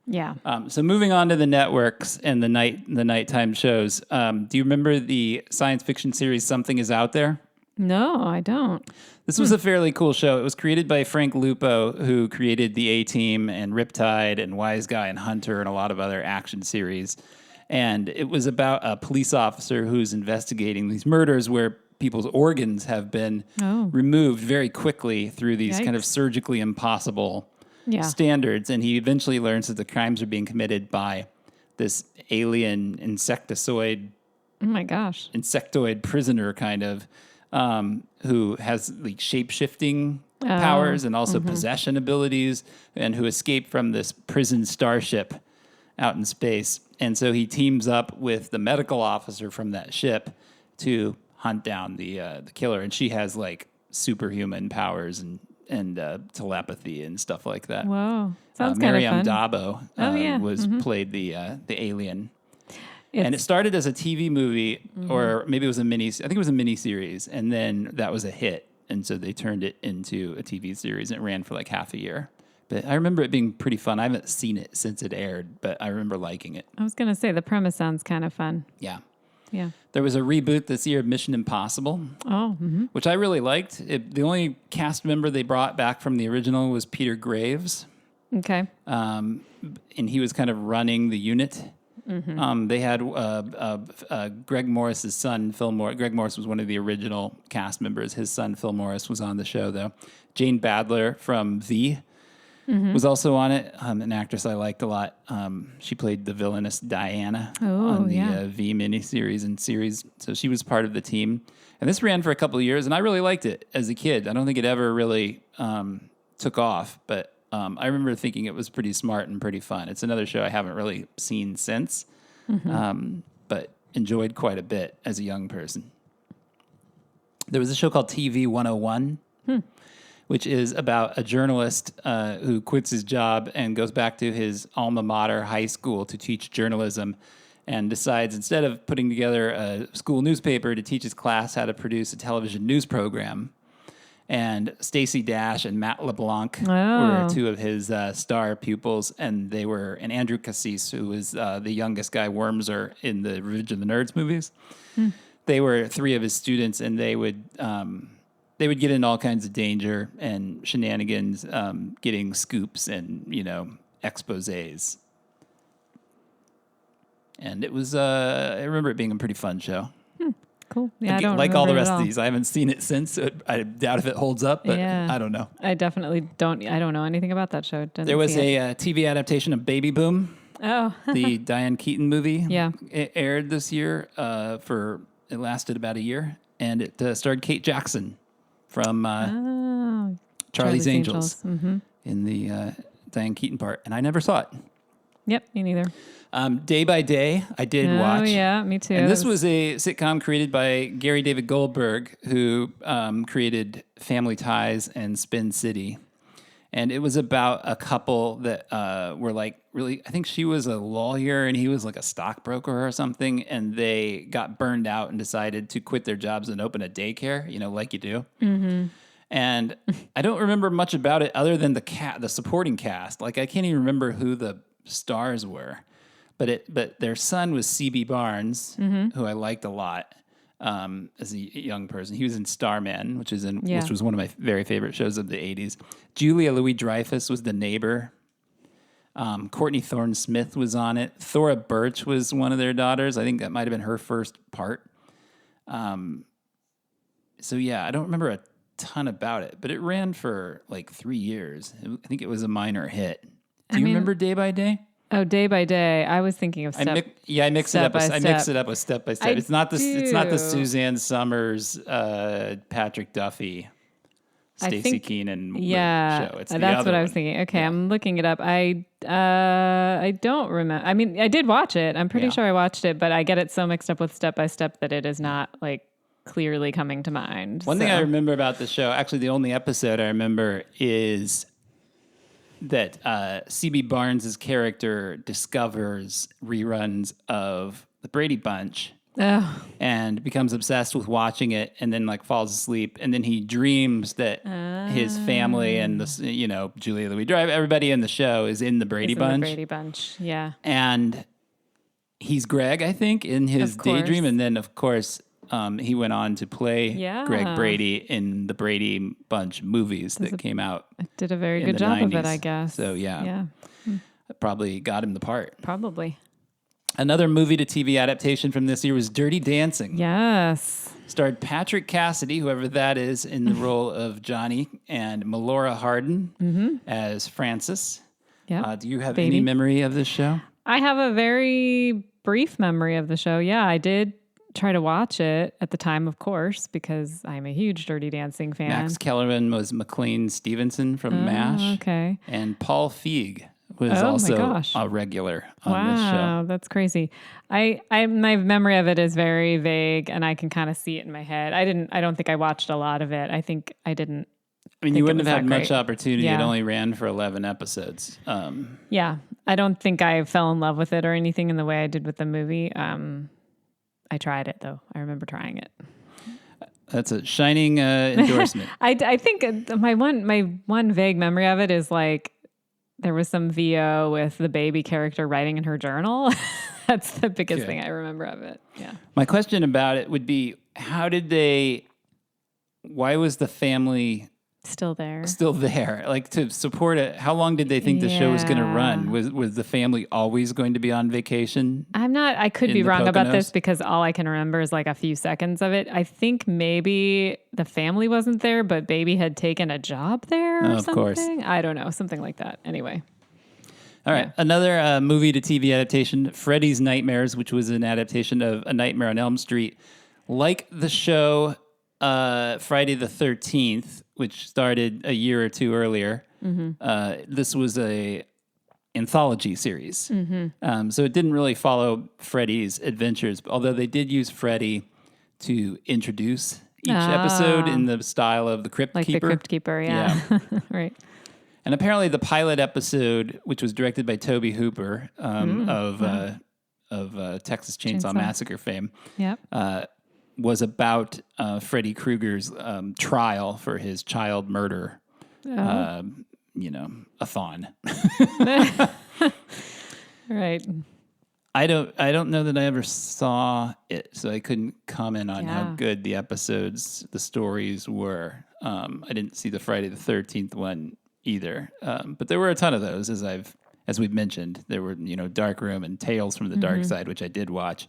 Yeah. So moving on to the networks and the nighttime shows. Do you remember the science fiction series Something Is Out There? No, I don't. This was a fairly cool show. It was created by Frank Lupo, who created the A-Team and Riptide and Wise Guy and Hunter and a lot of other action series. And it was about a police officer who's investigating these murders where people's organs have been removed very quickly through these kind of surgically impossible standards. And he eventually learns that the crimes are being committed by this alien insectoid prisoner kind of, who has like shape-shifting powers and also possession abilities, and who escaped from this prison starship out in space. And so he teams up with the medical officer from that ship to hunt down the killer. And she has like superhuman powers and telepathy and stuff like that. Whoa. Sounds kind of fun. Miriam Dabo played the alien. And it started as a TV movie, or maybe it was I think it was a mini series, and then that was a hit. And so they turned it into a TV series, and it ran for like half a year. But I remember it being pretty fun. I haven't seen it since it aired, but I remember liking it. I was going to say, the premise sounds kind of fun. Yeah. Yeah. There was a reboot this year of Mission Impossible, which I really liked. The only cast member they brought back from the original was Peter Graves. Okay. And he was kind of running the unit. They had Greg Morris's son, Phil Morris. Greg Morris was one of the original cast members. His son, Phil Morris, was on the show, though. Jane Badler from V was also on it, an actress I liked a lot. She played the villainous Diana on the V miniseries and series, so she was part of the team. And this ran for a couple of years, and I really liked it as a kid. I don't think it ever really took off, but I remember thinking it was pretty smart and pretty fun. It's another show I haven't really seen since, but enjoyed quite a bit as a young person. There was a show called TV 101, which is about a journalist who quits his job and goes back to his alma mater high school to teach journalism, and decides, instead of putting together a school newspaper, to teach his class how to produce a television news program. And Stacey Dash and Matt LeBlanc were two of his star pupils, and Andrew Cassis, who was the youngest guy, Wormser, in the Revenge of the Nerds movies. They were three of his students, and they would get in all kinds of danger and shenanigans, getting scoops and exposés. And it was I remember it being a pretty fun show. Cool. Yeah, I don't like all the rest of these. I haven't seen it since. So I doubt if it holds up, but I don't know. I definitely don't. I don't know anything about that show. There was a TV adaptation of Baby Boom. Oh. The Diane Keaton movie. Yeah. It aired this year it lasted about a year, and it starred Kate Jackson from Charlie's Angels in the Diane Keaton part, and I never saw it. Yep, me neither. Day by Day, I did watch. Oh, yeah, me too. And this was a sitcom created by Gary David Goldberg, who created Family Ties and Spin City. And it was about a couple that were like really, I think she was a lawyer and he was like a stockbroker or something. And they got burned out and decided to quit their jobs and open a daycare, like you do. And I don't remember much about it other than the supporting cast. Like, I can't even remember who the stars were. But their son was C.B. Barnes, who I liked a lot as a young person. He was in Starman, which was one of my very favorite shows of the 80s. Julia Louis-Dreyfus was the neighbor. Courtney Thorne-Smith was on it. Thora Birch was one of their daughters. I think that might have been her first part. So yeah, I don't remember a ton about it, but it ran for like 3 years. I think it was a minor hit. Do you remember Day by Day? Oh, Day by Day. I was thinking of I mix it up with Step by Step. It's not the Suzanne Summers, Patrick Duffy, Stacey Keenan show. It's that's what I was thinking. Okay, yeah. I'm looking it up. I don't remember. I mean, I did watch it. I'm pretty sure I watched it, but I get it so mixed up with Step by Step that it is not like clearly coming to mind. One thing I remember about the show, actually the only episode I remember, is that C.B. Barnes' character discovers reruns of The Brady Bunch and becomes obsessed with watching it, and then like falls asleep, and then he dreams that his family and Julia Louis-Dreyfus, everybody in the show is in the Brady Bunch. The Brady Bunch, yeah. And he's Greg, I think, in his daydream, and then of course he went on to play Greg Brady in the Brady Bunch movies that came out. Did a very good job 90s. of it, I guess. So yeah. Probably got him the part. Probably. Another movie to TV adaptation from this year was Dirty Dancing. Yes. Starred Patrick Cassidy, whoever that is, in the role of Johnny, and Melora Hardin as Frances. Yeah. Do you have any memory of this show? I have a very brief memory of the show. Yeah, I did try to watch it at the time, of course, because I'm a huge Dirty Dancing fan. Max Kellerman was McLean Stevenson from MASH. Okay. And Paul Feig was also a regular on this show. Wow, that's crazy. My memory of it is very vague, and I can kind of see it in my head. I don't think I watched a lot of it. I think I didn't. I mean, you wouldn't have had much opportunity. It only ran for 11 episodes. Yeah, I don't think I fell in love with it or anything in the way I did with the movie. I tried it, though. I remember trying it. That's a shining endorsement. I think my one vague memory of it is like there was some VO with the baby character writing in her journal. That's the biggest thing I remember of it. Yeah. My question about it would be, why was the family still there? Like, to support it, how long did they think the show was going to run? Was the family always going to be on vacation? I could be wrong about this because all I can remember is like a few seconds of it. I think maybe the family wasn't there, but baby had taken a job there or something. Of course. I don't know. Something like that. Anyway. All right. Another movie to TV adaptation, Freddy's Nightmares, which was an adaptation of A Nightmare on Elm Street. Like the show Friday the 13th, which started a year or two earlier. This was a anthology series. So it didn't really follow Freddy's adventures, although they did use Freddy to introduce each episode in the style of the Crypt Keeper. Like the Crypt Keeper, yeah. Right. And apparently the pilot episode, which was directed by Tobe Hooper of Texas Chainsaw Massacre fame, was about Freddy Krueger's trial for his child murder, a thon. Right. I don't know that I ever saw it, so I couldn't comment on how good the stories were. I didn't see the Friday the 13th one either, but there were a ton of those, as we've mentioned. There were Dark Room and Tales from the Dark Side, which I did watch.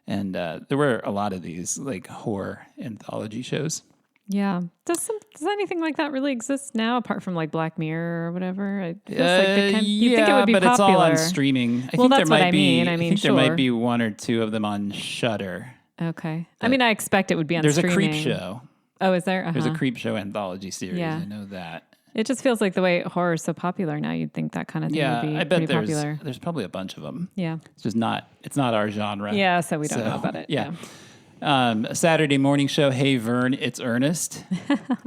And there were a lot of these like horror anthology shows. Yeah. Does anything like that really exist now, apart from like Black Mirror or whatever? You think it would be but popular. It's all on streaming. I think that's what I mean. there might be one or two of them on Shudder. Okay. I expect it would be on streaming. There's a Creep Show. Oh, is there? There's a Creep Show anthology series. Yeah. I know that. It just feels like the way horror is so popular now, you'd think that kind of thing would be pretty popular. There's probably a bunch of them. Yeah. It's not our genre. Yeah, so we don't know about it. Yeah. A Saturday morning show, Hey Vern, It's Ernest.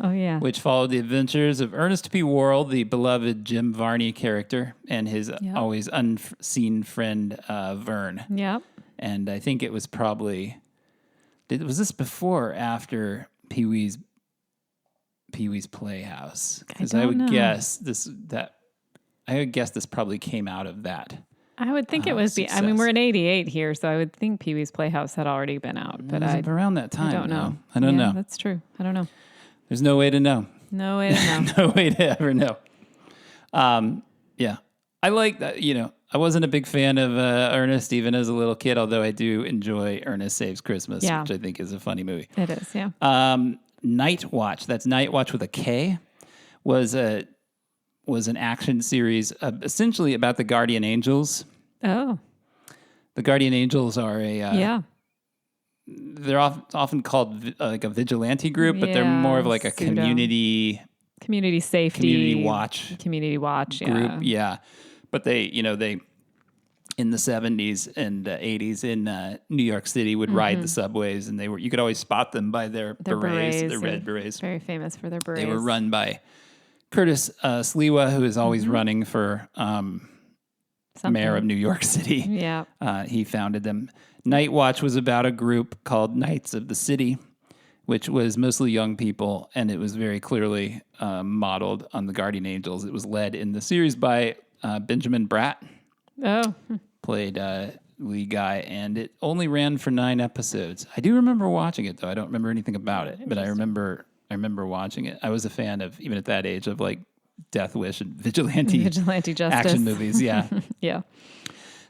Oh, yeah. Which followed the adventures of Ernest P. Worrell, the beloved Jim Varney character, and his always unseen friend, Vern. Yeah. And I think it was probably... Was this before or after Pee-wee's Playhouse? Because I would guess this probably came out of that. I would think it was we're in 88 here, so I would think Pee-wee's Playhouse had already been out. But around that time. I don't know. I don't know. That's true. I don't know. There's no way to know. No way to know. No way to ever know. Yeah. I like that, I wasn't a big fan of Ernest even as a little kid, although I do enjoy Ernest Saves Christmas, which I think is a funny movie. It is, yeah. Night Watch, that's Night Watch with a K, was an action series essentially about the Guardian Angels. Oh. The Guardian Angels are they're often called like a vigilante group, but they're more of like a community safety, community watch group. Yeah. But they in the 70s and 80s in New York City would ride the subways, and you could always spot them by their berets, their red berets. Very famous for their berets. They were run by Curtis Sliwa, who is always running for mayor of New York City. Yeah. He founded them. Night Watch was about a group called Knights of the City, which was mostly young people, and it was very clearly modeled on the Guardian Angels. It was led in the series by Benjamin Bratt. Oh. Played lead guy, and it only ran for 9 episodes. I do remember watching it, though. I don't remember anything about it, but I remember watching it. I was a fan of, even at that age, of like Death Wish and vigilante justice action movies. Yeah. Yeah.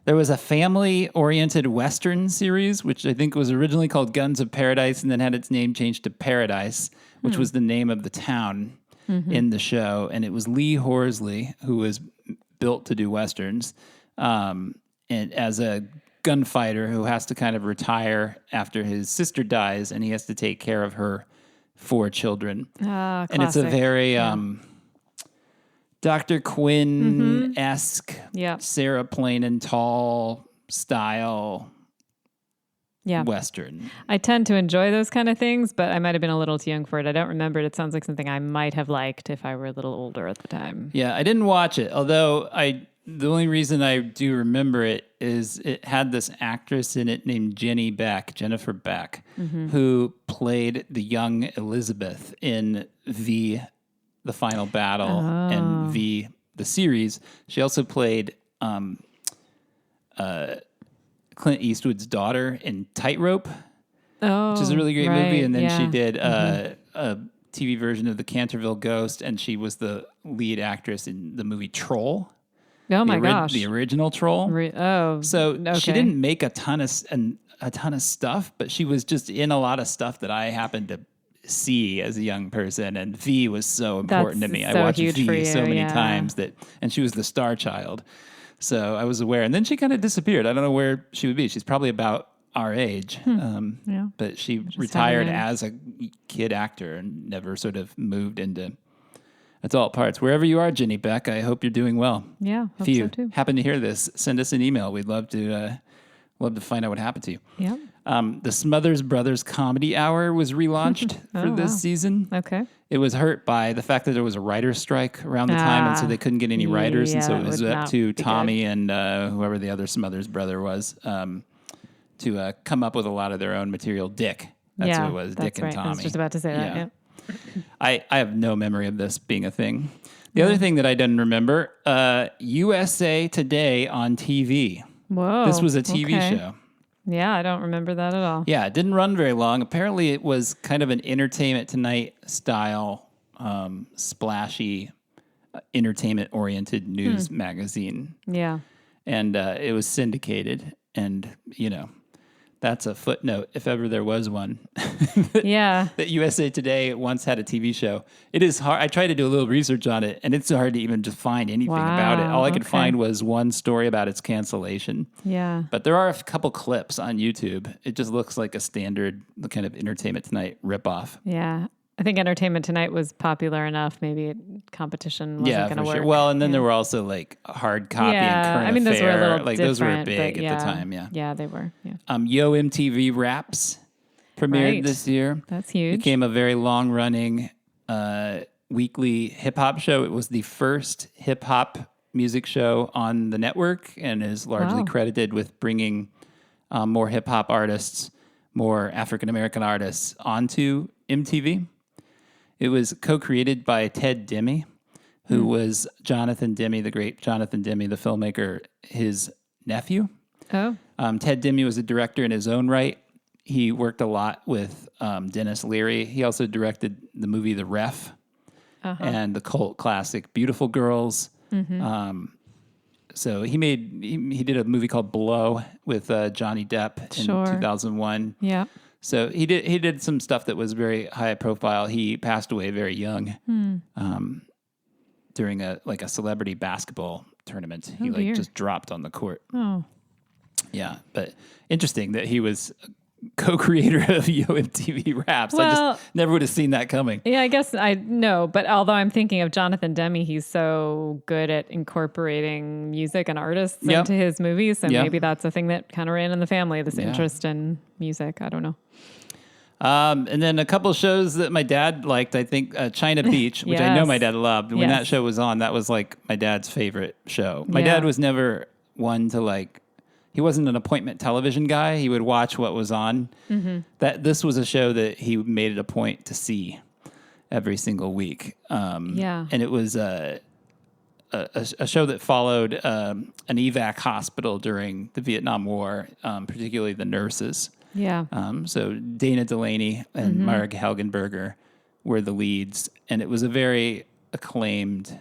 There was a family-oriented Western series, which I think was originally called Guns of Paradise and then had its name changed to Paradise, which was the name of the town in the show. And it was Lee Horsley, who was built to do Westerns, and as a gunfighter who has to kind of retire after his sister dies, and he has to take care of her 4 children. And it's a very... Dr. Quinn-esque, Sarah Plain and Tall style Western. I tend to enjoy those kind of things, but I might have been a little too young for it. I don't remember it. It sounds like something I might have liked if I were a little older at the time. Yeah, I didn't watch it, although the only reason I do remember it is it had this actress in it named Jennifer Beck, who played the young Elizabeth in The Final Battle and the series. She also played Clint Eastwood's daughter in Tightrope, which is a really great movie. And then she did a TV version of The Canterville Ghost, and she was the lead actress in the movie Troll. Oh my gosh, the original Troll. She didn't make a ton of stuff, but she was just in a lot of stuff that I happened to see as a young person, and V was so important to me. I watched V so many times and she was the star child. So I was aware. And then she kind of disappeared. I don't know where she would be. She's probably about our age. But she retired as a kid actor and never sort of moved into adult parts. Wherever you are, Jenny Beck, I hope you're doing well. Yeah, if you happen to hear this, send us an email. We'd love to find out what happened to you. Yeah. The Smothers Brothers Comedy Hour was relaunched for this season. Okay. It was hurt by the fact that there was a writer's strike around the time, and so they couldn't get any writers, and so it was up to Tommy and whoever the other Smothers brother was to come up with a lot of their own material. Dick. That's who it was, Dick and Tommy. I was just about to say that, yeah. I have no memory of this being a thing. The other thing that I didn't remember, USA Today on TV. Whoa. This was a TV show. Yeah, I don't remember that at all. Yeah, it didn't run very long. Apparently, it was kind of an Entertainment Tonight style, splashy, entertainment-oriented news magazine. Yeah. And it was syndicated. And, that's a footnote, if ever there was one. That USA Today once had a TV show. It is hard. I tried to do a little research on it, and it's hard to even just find anything about it. All I could find was one story about its cancellation. Yeah. But there are a couple clips on YouTube. It just looks like a standard kind of Entertainment Tonight ripoff. Yeah. I think Entertainment Tonight was popular enough. Maybe competition wasn't going to work. Sure. Well, and then there were also like hard copy and current those were a little like different, those were big at the time. Yeah. Yeah, they were. Yeah. Yo MTV Raps premiered this year. That's huge. Became a very long running weekly hip hop show. It was the first hip hop music show on the network and is largely credited with bringing more hip hop artists, more African American artists onto MTV. It was co-created by Ted Demme, who was Jonathan Demme, the great Jonathan Demme, the filmmaker, his nephew. Oh. Ted Demme was a director in his own right. He worked a lot with Dennis Leary. He also directed the movie The Ref and the cult classic Beautiful Girls. So he did a movie called Blow with Johnny Depp in 2001. Yeah. So he did some stuff that was very high profile. He passed away very young during a celebrity basketball tournament. He just dropped on the court. Oh. Yeah, but interesting that he was co-creator of Yo MTV Raps. I just never would have seen that coming. Yeah, I guess I know. But although I'm thinking of Jonathan Demme, he's so good at incorporating music and artists into his movies. So maybe that's a thing that kind of ran in the family, this interest in music. I don't know. And then a couple of shows that my dad liked, I think China Beach, which I know my dad loved. When that show was on, that was like my dad's favorite show. My dad was never one to he wasn't an appointment television guy. He would watch what was on. This was a show that he made it a point to see every single week. And it was a show that followed an evac hospital during the Vietnam War, particularly the nurses. Yeah. So Dana Delaney and Marg Helgenberger were the leads, and it was a very acclaimed,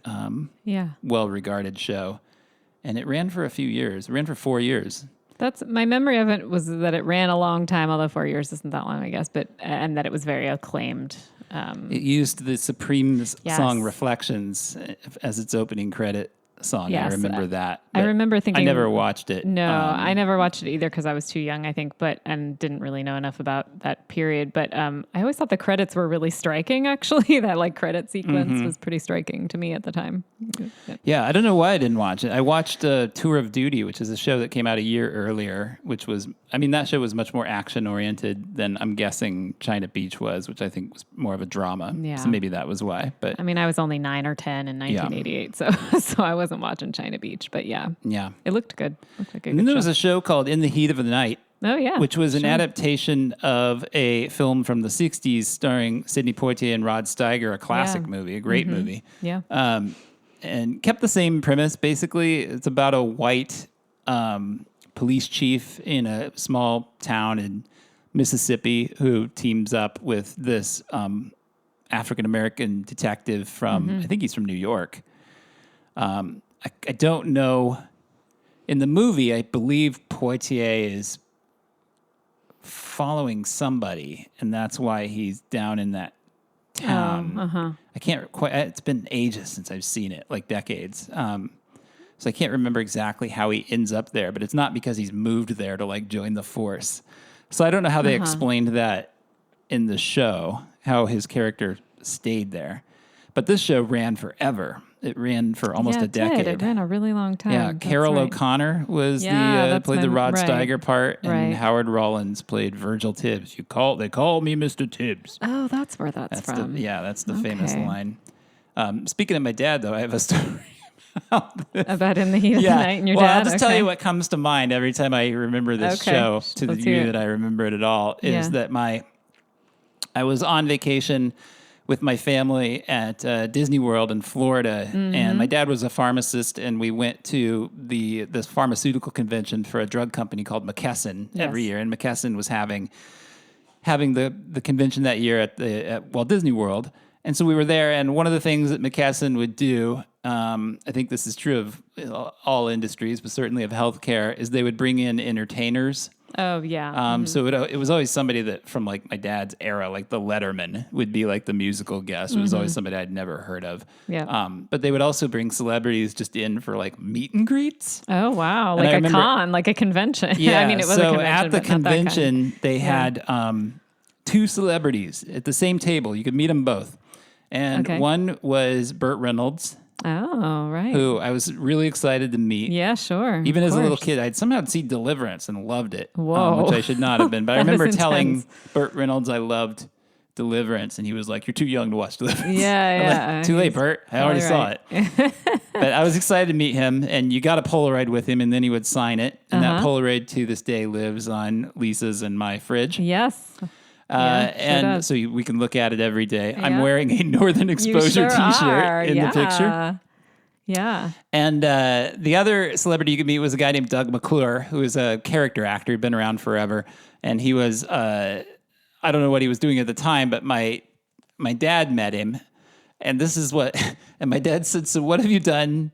well-regarded show. and it ran for a few years. It ran for 4 years. That's my memory of it was that it ran a long time, although 4 years isn't that long, I guess. But and that it was very acclaimed. It used the Supreme song "Reflections" as its opening credit song. Yes, I remember that. I remember thinking... I never watched it. No, I never watched it either because I was too young, I think, and didn't really know enough about that period. But I always thought the credits were really striking, actually. That like credit sequence was pretty striking to me at the time. Yeah, I don't know why I didn't watch it. I watched Tour of Duty, which is a show that came out a year earlier, which was, that show was much more action-oriented than I'm guessing China Beach was, which I think was more of a drama. Yeah. So maybe that was why. But I was only 9 or 10 in 1988, so I wasn't watching China Beach, but yeah. It looked good. Looked like a and good then there show. was a show called In the Heat of the Night. Oh, yeah. Which was an adaptation of a film from the 60s starring Sidney Poitier and Rod Steiger, a classic movie, a great movie. Yeah. And kept the same premise, basically. It's about a white police chief in a small town in Mississippi who teams up with this African-American detective from, I think he's from New York. I don't know. In the movie, I believe Poitier is following somebody, and that's why he's down in that town. I can't quite. It's been ages since I've seen it, like decades. So I can't remember exactly how he ends up there, but it's not because he's moved there to like join the force. So I don't know how they explained that in the show, how his character stayed there. But this show ran forever. It ran for almost a decade. It ran a really long time. Yeah, Carol O'Connor was played the Rod Steiger part, and Howard Rollins played Virgil Tibbs. They call me Mr. Tibbs. Oh, that's where that's from. That's the famous line. Speaking of my dad, though, I have a story about In the Heat of the Night and your dad. I'll just tell you what comes to mind every time I remember this show, to the degree that I remember it at all, is that I was on vacation with my family at Disney World in Florida, and my dad was a pharmacist, and we went to this pharmaceutical convention for a drug company called McKesson every year, and McKesson was having the convention that year at Walt Disney World, and so we were there, and one of the things that McKesson would do, I think this is true of all industries, but certainly of healthcare, is they would bring in entertainers. Oh, yeah. So it was always somebody that from like my dad's era, like the Letterman would be like the musical guest. It was always somebody I'd never heard of. Yeah. But they would also bring celebrities just in for like meet and greets. Oh, wow. Like a con, like a convention. Yeah. It was a convention. So at the convention, they had 2 celebrities at the same table. You could meet them both. And one was Burt Reynolds. Oh, right. Who I was really excited to meet. Yeah, sure. Even as a little kid, I'd somehow seen Deliverance and loved it. Whoa. Which I should not have been. But I remember telling Burt Reynolds I loved Deliverance, and he was like, "You're too young to watch Deliverance." Yeah. Like, too late, Burt. I already saw it. But I was excited to meet him, and you got a Polaroid with him, and then he would sign it. And that Polaroid to this day lives on Lisa's and my fridge. Yes. And so we can look at it every day. Yeah. I'm wearing a Northern Exposure t-shirt in the picture. Yeah. And the other celebrity you could meet was a guy named Doug McClure, who is a character actor. He'd been around forever. And he was, I don't know what he was doing at the time, but my dad met him. And this is and my dad said, "So what have you done?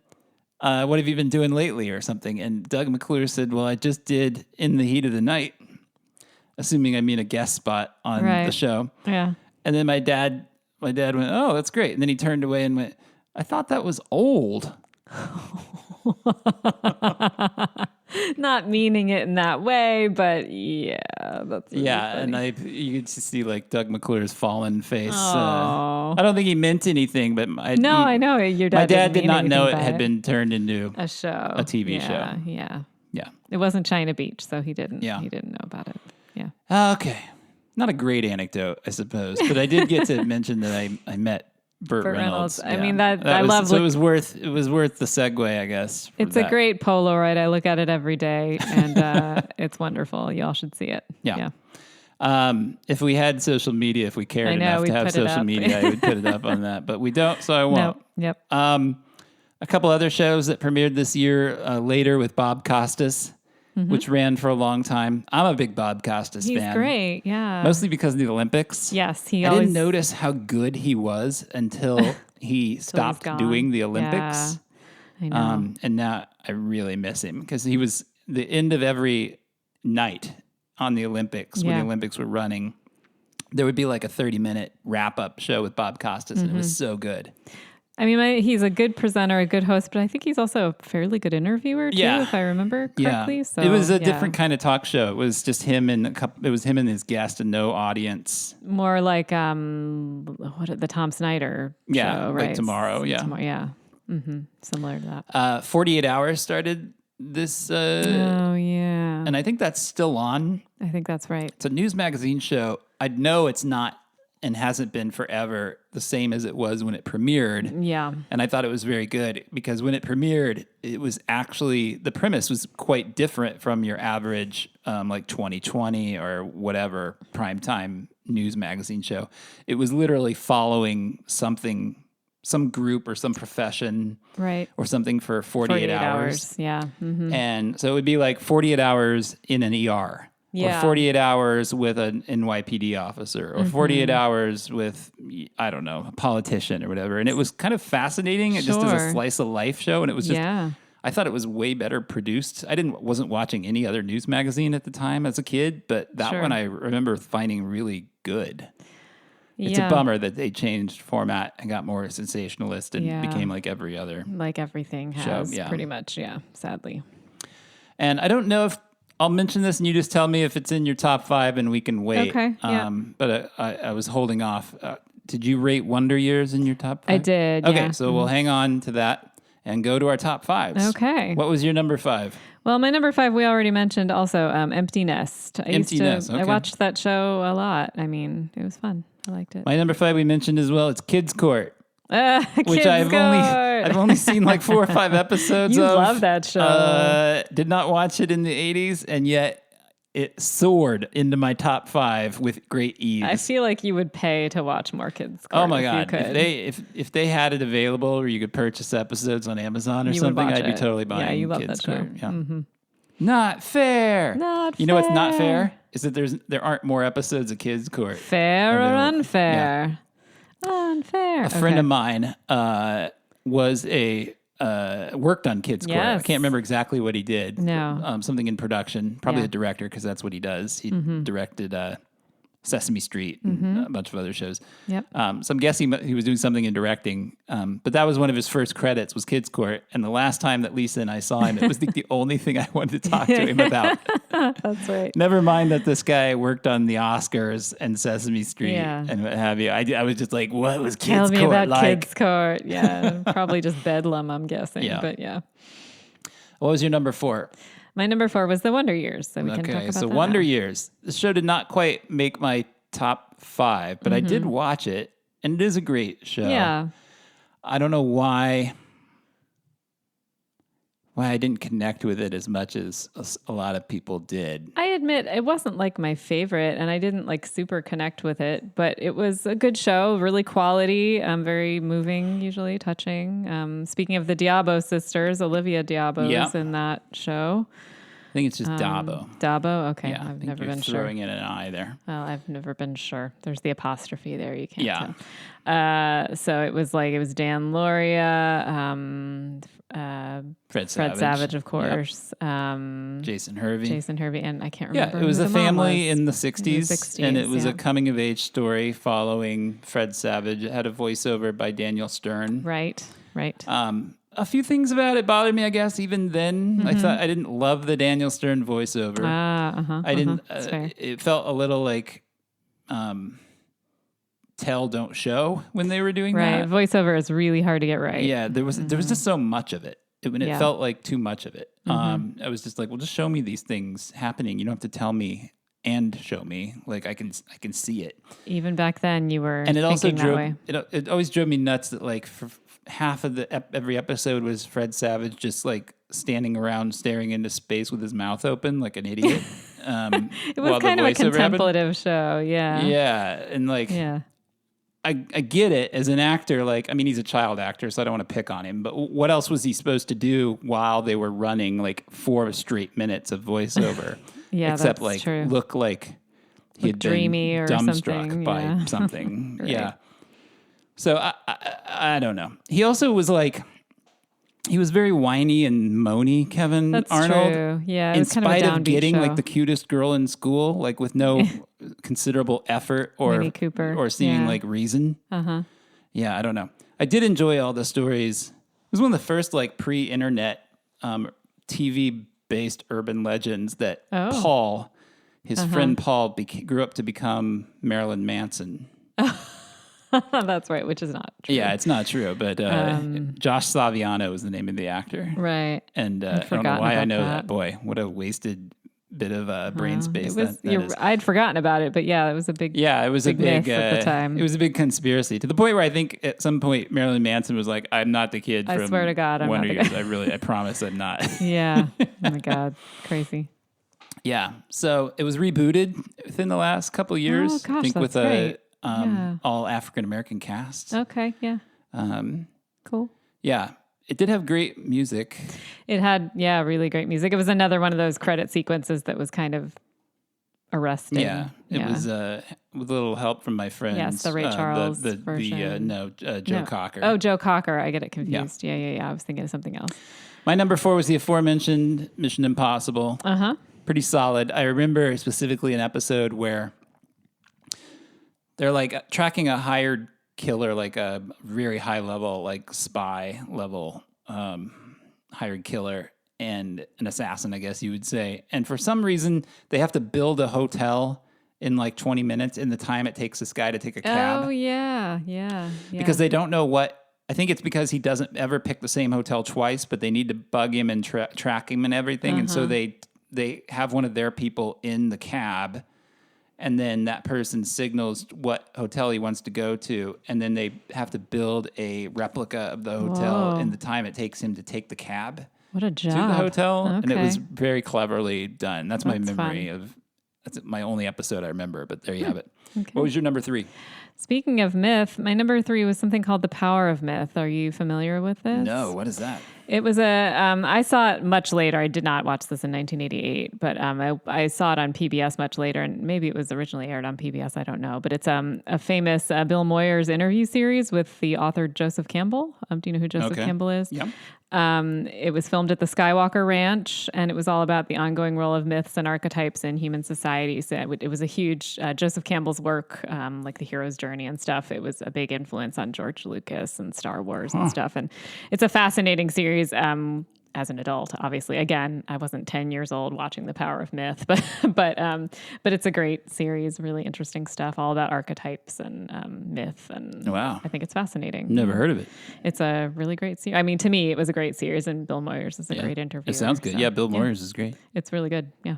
What have you been doing lately or something?" And Doug McClure said, "Well, I just did In the Heat of the Night." Assuming I mean a guest spot on the show. Yeah. And then my dad went, "Oh, that's great." And then he turned away and went, "I thought that was old." Not meaning it in that way, but yeah, that's really funny. And you could see like Doug McClure's fallen face. I don't think he meant anything, but I know your dad. My dad did not know it had been turned into a show, a TV show. Yeah. It wasn't China Beach, so he didn't. Yeah. He didn't know about it. Yeah. Okay. Not a great anecdote, I suppose, but I did get to mention that I met Burt Reynolds. I mean I love. So it was worth the segue, I guess. It's a great Polaroid. I look at it every day, and it's wonderful. Y'all should see it. Yeah. If we had social media, if we cared enough to have social media, I would put it up on that, but we don't, so I won't. No. Yep. A couple other shows that premiered this year later with Bob Costas. Which ran for a long time. I'm a big Bob Costas fan. He's great, yeah. Mostly because of the Olympics. Yes, I didn't notice how good he was until he stopped doing the Olympics. I know. And now I really miss him because he was the end of every night on the Olympics when the Olympics were running. There would be like a 30-minute wrap-up show with Bob Costas, and it was so good. I mean, he's a good presenter, a good host, but I think he's also a fairly good interviewer too, if I remember correctly. Yeah. So it was a different kind of talk show. It was just him and it was him and his guest and no audience. More like the Tom Snyder show, right? Like Tomorrow, Similar to that. 48 Hours started this. Oh yeah, and I think that's still on. I think that's right. It's a news magazine show. I know it's not and hasn't been forever the same as it was when it premiered. Yeah. And I thought it was very good because when it premiered, it was actually, the premise was quite different from your average like 2020 or whatever primetime news magazine show. It was literally following something, some group or some profession. Right. Or something for 48 hours. Yeah. Mm-hmm. And so it would be like 48 hours in an ER. Yeah. Or 48 hours with an NYPD officer, or 48 hours with, I don't know, a politician or whatever. And it was kind of fascinating. It just is a slice of life show. And it was just, I thought it was way better produced. I wasn't watching any other news magazine at the time as a kid, but that one I remember finding really good. It's a bummer that they changed format and got more sensationalist and became like every other like everything has pretty much, sadly. And I don't know if I'll mention this and you just tell me if it's in your top 5 and we can wait. Okay. But I was holding off. Did you rate Wonder Years in your top 5? I did. Okay, so we'll hang on to that and go to our top 5s. Okay. What was your number 5? Well, my number 5 we already mentioned also, Empty Nest. I watched that show a lot. I mean, it was fun. I liked it. My number 5 we mentioned as well. It's Kids Court. Which Kids I've only seen like 4 or 5 episodes of. You love that show. Did not watch it in the 80s, and yet it soared into my top 5 with great ease. I feel like you would pay to watch more Kids Court. Oh my God. If they had it available or you could purchase episodes on Amazon or something, I'd be totally buying you love Kids that show. Court. Yeah. Mm-hmm. Not fair. You know what's not fair? Is that there aren't more episodes of Kids Court. Fair or unfair? Yeah. Unfair. A friend of mine was worked on Kids Court. I can't remember exactly what he did. No. Something in production. Probably a director because that's what he does. He directed Sesame Street and a bunch of other shows. Yep. So I'm guessing he was doing something in directing. But that was one of his first credits was Kids Court. And the last time that Lisa and I saw him, it was the only thing I wanted to talk to him about. That's right. Never mind that this guy worked on the Oscars and Sesame Street and what have you. I was just like, what was Kids Court like? Tell me about Kids Court. Yeah, probably just bedlam, I'm guessing. Yeah. But yeah. What was your number 4? My number 4 was The Wonder Years. So we can talk about that. Wonder Years. The show did not quite make my top 5, but I did watch it, and it is a great show. Yeah. I don't know why I didn't connect with it as much as a lot of people did. I admit it wasn't like my favorite, and I didn't like super connect with it, but it was a good show, really quality, very moving, usually touching. Speaking of the Diabo sisters, Olivia Diabo's in that show. I think it's just Dabo. Dabo? Okay. Yeah, I've never been sure. Throwing in an I there. Well, I've never been sure. There's the apostrophe there. You can't tell. So it was Dan Lauria, Fred Savage, of course. Yep. Jason Hervey. And I can't remember. Yeah, it was a family in the 60s, and it was a coming-of-age story following Fred Savage. It had a voiceover by Daniel Stern. Right. A few things about it bothered me, I guess, even then. I didn't love the Daniel Stern voiceover. I didn't. It felt a little like tell, don't show when they were doing that. Right. Voiceover is really hard to get right. Yeah, there was just so much of it. It felt like too much of it. I was just like, well, just show me these things happening. You don't have to tell me and show me. Like I can see it. Even back then, you were and it also that way. It always drove me nuts that like for half of every episode was Fred Savage just like standing around staring into space with his mouth open like an idiot. It was kind of a contemplative show. Yeah. Yeah, and like I get it as an actor. Like, I mean, he's a child actor, so I don't want to pick on him. But what else was he supposed to do while they were running like 4 straight minutes of voiceover? Except that's like true. look like he had dreamy been or dumbstruck something. by something. Right. Yeah. So I don't know. He also was like, he was very whiny and moany, Kevin That's Arnold. true. Yeah, it in was kind of a spite of downbeat getting show. like the cutest girl in school, like with no considerable effort or Winnie Cooper. or seeming Yeah. like reason. Uh-huh. Yeah, I don't know. I did enjoy all the stories. It was one of the first like pre-internet TV-based urban legends that Paul, his friend Paul, grew up to become Marilyn Manson. That's right, which is not true. Yeah, it's not true, but Josh Slaviano is the name of the actor. Right. And I don't know why I know that. Boy, what a wasted bit of brain space that is. I'd forgotten about it, but yeah, it was a big it was a big myth at the time. It was a big conspiracy to the point where I think at some point Marilyn Manson was like, "I'm not the kid from I swear to God, I'm Wonder not the Years. guy." I promise I'm not." Yeah. Oh my God, crazy. Yeah. So it was rebooted within the last couple of years. Oh gosh, I think that's with great. all African American cast. Okay. Yeah. Cool. Yeah. It did have great music. It had, really great music. It was another one of those credit sequences that was kind of arresting. Yeah, it was with a little help from my friends. Yes, the Ray Charles version. Joe Cocker. Oh, Joe Cocker. I get it confused. Yeah. I was thinking of something else. My number 4 was the aforementioned Mission Impossible. Uh-huh. Pretty solid. I remember specifically an episode where they're like tracking a hired killer, like a very high level, like spy level hired killer and an assassin, I guess you would say. And for some reason, they have to build a hotel in like 20 minutes in the time it takes this guy to take a cab. Oh, yeah. Because they don't know I think it's because he doesn't ever pick the same hotel twice, but they need to bug him and track him and everything. And so they have one of their people in the cab, and then that person signals what hotel he wants to go to, and then they have to build a replica of the hotel in the time it takes him to take the cab. What a job. To the hotel. Okay. And it was very cleverly done. That's my memory fun. that's my only episode I remember, but there you have it. Okay. What was your number 3? Speaking of myth, my number 3 was something called The Power of Myth. Are you familiar with this? No, what is that? It was I saw it much later. I did not watch this in 1988, but I saw it on PBS much later, and maybe it was originally aired on PBS. I don't know. But it's a famous Bill Moyers interview series with the author Joseph Campbell. Do you know who Joseph Campbell is? Yep. It was filmed at the Skywalker Ranch, and it was all about the ongoing role of myths and archetypes in human society. So it was a huge, Joseph Campbell's work, like The Hero's Journey and stuff. It was a big influence on George Lucas and Star Wars and stuff. And it's a fascinating series. As an adult, obviously. Again, I wasn't 10 years old watching The Power of Myth, but it's a great series, really interesting stuff, all about archetypes and myth, and wow. I think it's fascinating. Never heard of it. It's a really great series. I mean, to me, it was a great series, and Bill Moyers is a great interviewer. It sounds good. So, Bill Moyers is great. It's really good. Yeah.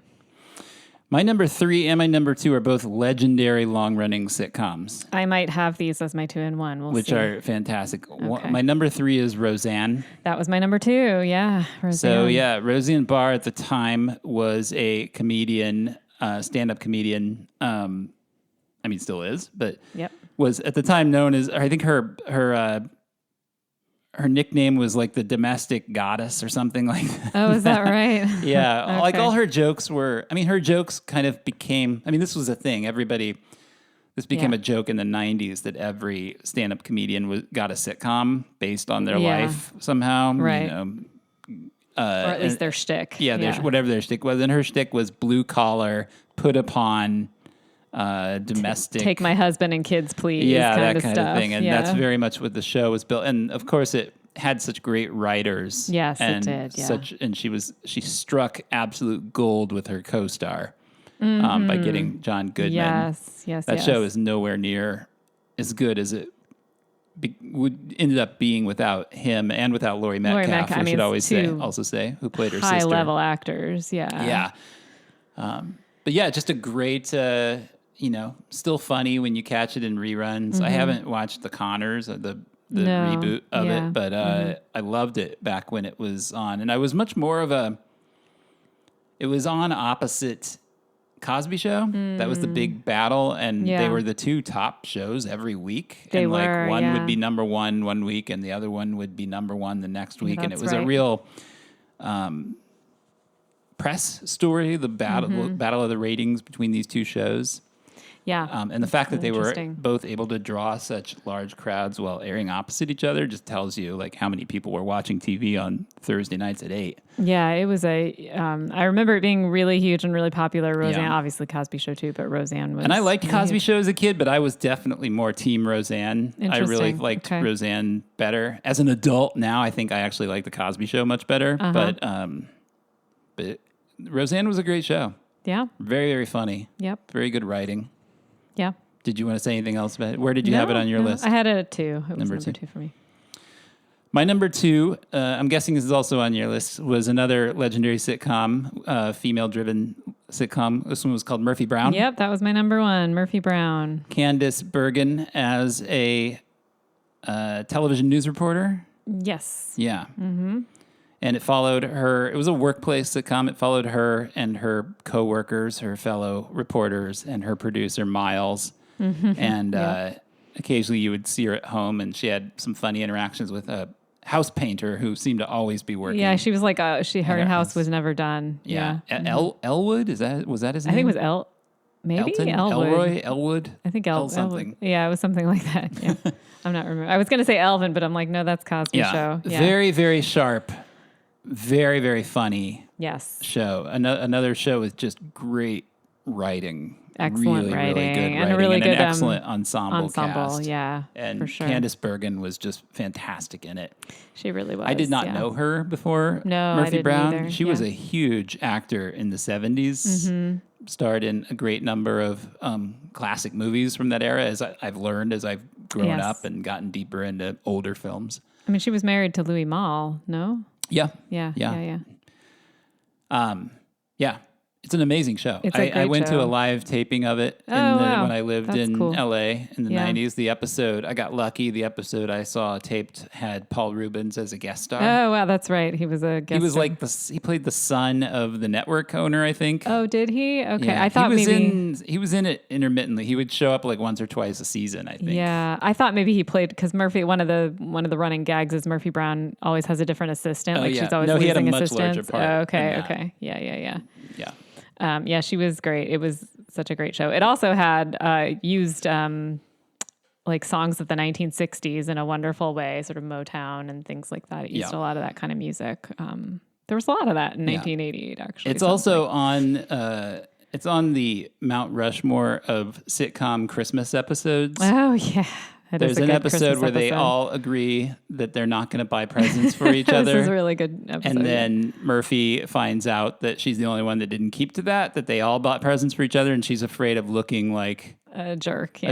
My number 3 and my number 2 are both legendary long-running sitcoms. I might have these as my 2 and 1. We'll which see. are fantastic. Okay. My number 3 is Roseanne. That was my number 2. Yeah. Roseanne. So Roseanne Barr at the time was a comedian, stand-up comedian. I mean, still is, but was at the time known as, I think her nickname was like the domestic goddess or something like that. Oh, is that right? Yeah. Okay. Like all her jokes her jokes kind of became, this was a thing. This became a joke in the 90s that every stand-up comedian got a sitcom based on their life somehow. Right. Or at least their shtick. Yeah, whatever their shtick was. And her shtick was blue collar, put upon, domestic. Take my husband and kids, please. Yeah, that kind of of thing. And that's very much what the show was built. And of course, it had such great writers. Yes, and it did. Yeah. And she struck absolute gold with her co-star by getting John Goodman. Yes. That show is nowhere near as good as it ended up being without him and without Laurie Metcalf. I should always say, who played her sister. High level actors. Yeah. Yeah. But yeah, just a great. Still funny when you catch it in reruns. I haven't watched The Connors, the reboot of it, but I loved it back when it was on. And I was much more of it was on opposite Cosby Show. That was the big battle, and they were the 2 top shows every week. They and were, one would be number 1 one week, and the other one would be number 1 the next week. And it was a real press story, the battle of the ratings between these 2 shows. Yeah. And the fact that they were both able to draw such large crowds while airing opposite each other just tells you like how many people were watching TV on Thursday nights at 8. Yeah, it was I remember it being really huge and really popular. Roseanne, obviously Cosby Show too, but Roseanne was. And I liked Cosby Show as a kid, but I was definitely more team Roseanne. I really liked Roseanne better. As an adult now, I think I actually like the Cosby Show much better. But Roseanne was a great show. Yeah. Very, very funny. Yep. Very good writing. Yeah. Did you want to say anything else about it? Where did you have it on your list? I had it at 2. It was number 2 for me. My number 2, I'm guessing this is also on your list, was another legendary sitcom, female-driven sitcom. This one was called Murphy Brown. Yep, that was my number 1, Murphy Brown. Candace Bergen as a television news reporter. Yes. Yeah. Mm-hmm. And it followed her. It was a workplace sitcom. It followed her and her coworkers, her fellow reporters, and her producer, Miles. Mm-hmm. And occasionally you would see her at home, and she had some funny interactions with a house painter who seemed to always be working. Yeah, she was like, her house was never done. Yeah. Elwood? Was that his name? I think it was maybe Elton? Elwood. Elroy? Elwood? I think something. Elwood. Yeah, it was something like that. Yeah. I'm not remembering. I was going to say Elvin, but I'm like, no, that's Cosby Show. Yeah. Very, very sharp. Very, very funny. Yes. Show. Another show with just great writing. Excellent really, writing. Really good writing. And a really good an excellent ensemble cast. Yeah, and for sure. Candace Bergen was just fantastic in it. She really was. I did not know her before Murphy Brown. Either. She was a huge actor in the 70s. Mm-hmm. Starred in a great number of classic movies from that era, as I've learned as I've grown up and gotten deeper into older films. I mean, she was married to Louis Malle, no? Yeah. Yeah. It's an amazing show. I went show. to a live taping of it when I lived in LA in the 90s. The episode, I got lucky. The episode I saw taped had Paul Rubens as a guest star. Oh, wow, that's right. He was a guest star. He played the son of the network owner, I think. Oh, did he? Okay. Yeah. I thought he was in it intermittently. He would show up like once or twice a season, I think. Yeah. I thought maybe he played, because Murphy, one of the running gags is Murphy Brown always has a different assistant. She's always he had a losing much assistants. larger part. Oh, okay. Yeah. She was great. It was such a great show. It also had used like songs of the 1960s in a wonderful way, sort of Motown and things like that. It used a lot of that kind of music. There was a lot of that in 1988, actually. It's also on it's on the Mount Rushmore of sitcom Christmas episodes. Oh, yeah. There's an episode where they all agree that they're not going to buy presents for each other. This is a really good episode. And then Murphy finds out that she's the only one that didn't keep to that they all bought presents for each other, and she's afraid of looking like a jerk.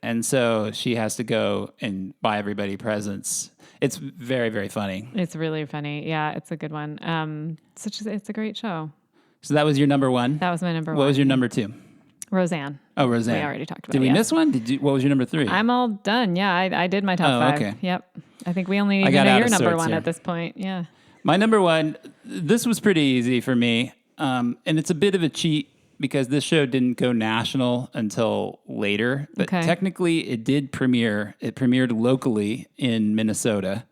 And so she has to go and buy everybody presents. It's very, very funny. It's really funny. Yeah, it's a good one. It's a great show. So that was your number 1? That was my number 1. What was your number 2? Roseanne. Oh, Roseanne. We already talked about it. Did we miss one? What was your number 3? I'm all done. Yeah, I did my top 5. Okay. Yep. I think we only need to know your number 1 at this point. Yeah. My number 1, this was pretty easy for me. And it's a bit of a cheat because this show didn't go national until later. But technically it did premiere. It premiered locally in Minnesota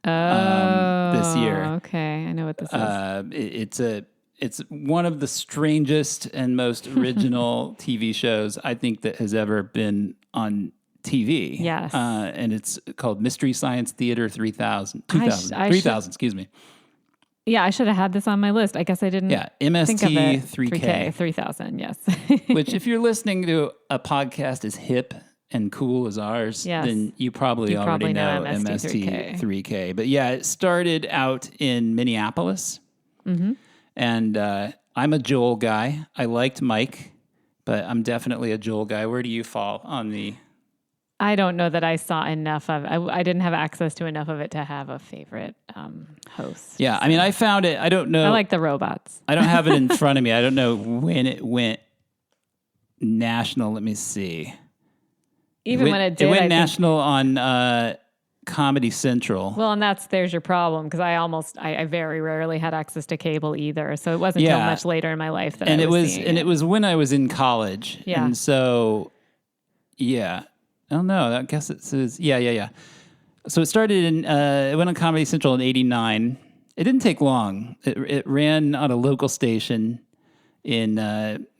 this year. Okay. I know what this is. It's one of the strangest and most original TV shows I think that has ever been on TV. Yes. And it's called Mystery Science Theater 3000. Excuse me. Yeah, I should have had this on my list. I guess I didn't MST think of it. 3K. 3000, yes. Which, if you're listening to a podcast as hip and cool as ours, then you probably already know MST 3K. But yeah, it started out in Minneapolis. Mm-hmm. And I'm a Joel guy. I liked Mike, but I'm definitely a Joel guy. Where do you fall on the... I don't know that I saw enough of it. I didn't have access to enough of it to have a favorite host. Yeah, I mean, I found it. I don't know. I like the robots. I don't have it in front of me. I don't know when it went national. Let me see. When it did, it went national on... Comedy Central. Well, and there's your problem, because I very rarely had access to cable either. So it wasn't until much later in my life that I was seeing it. And it was when I was in college. Yeah. And so, I don't know. I guess it says, So it started it went on Comedy Central in 89. It didn't take long. It ran on a local station in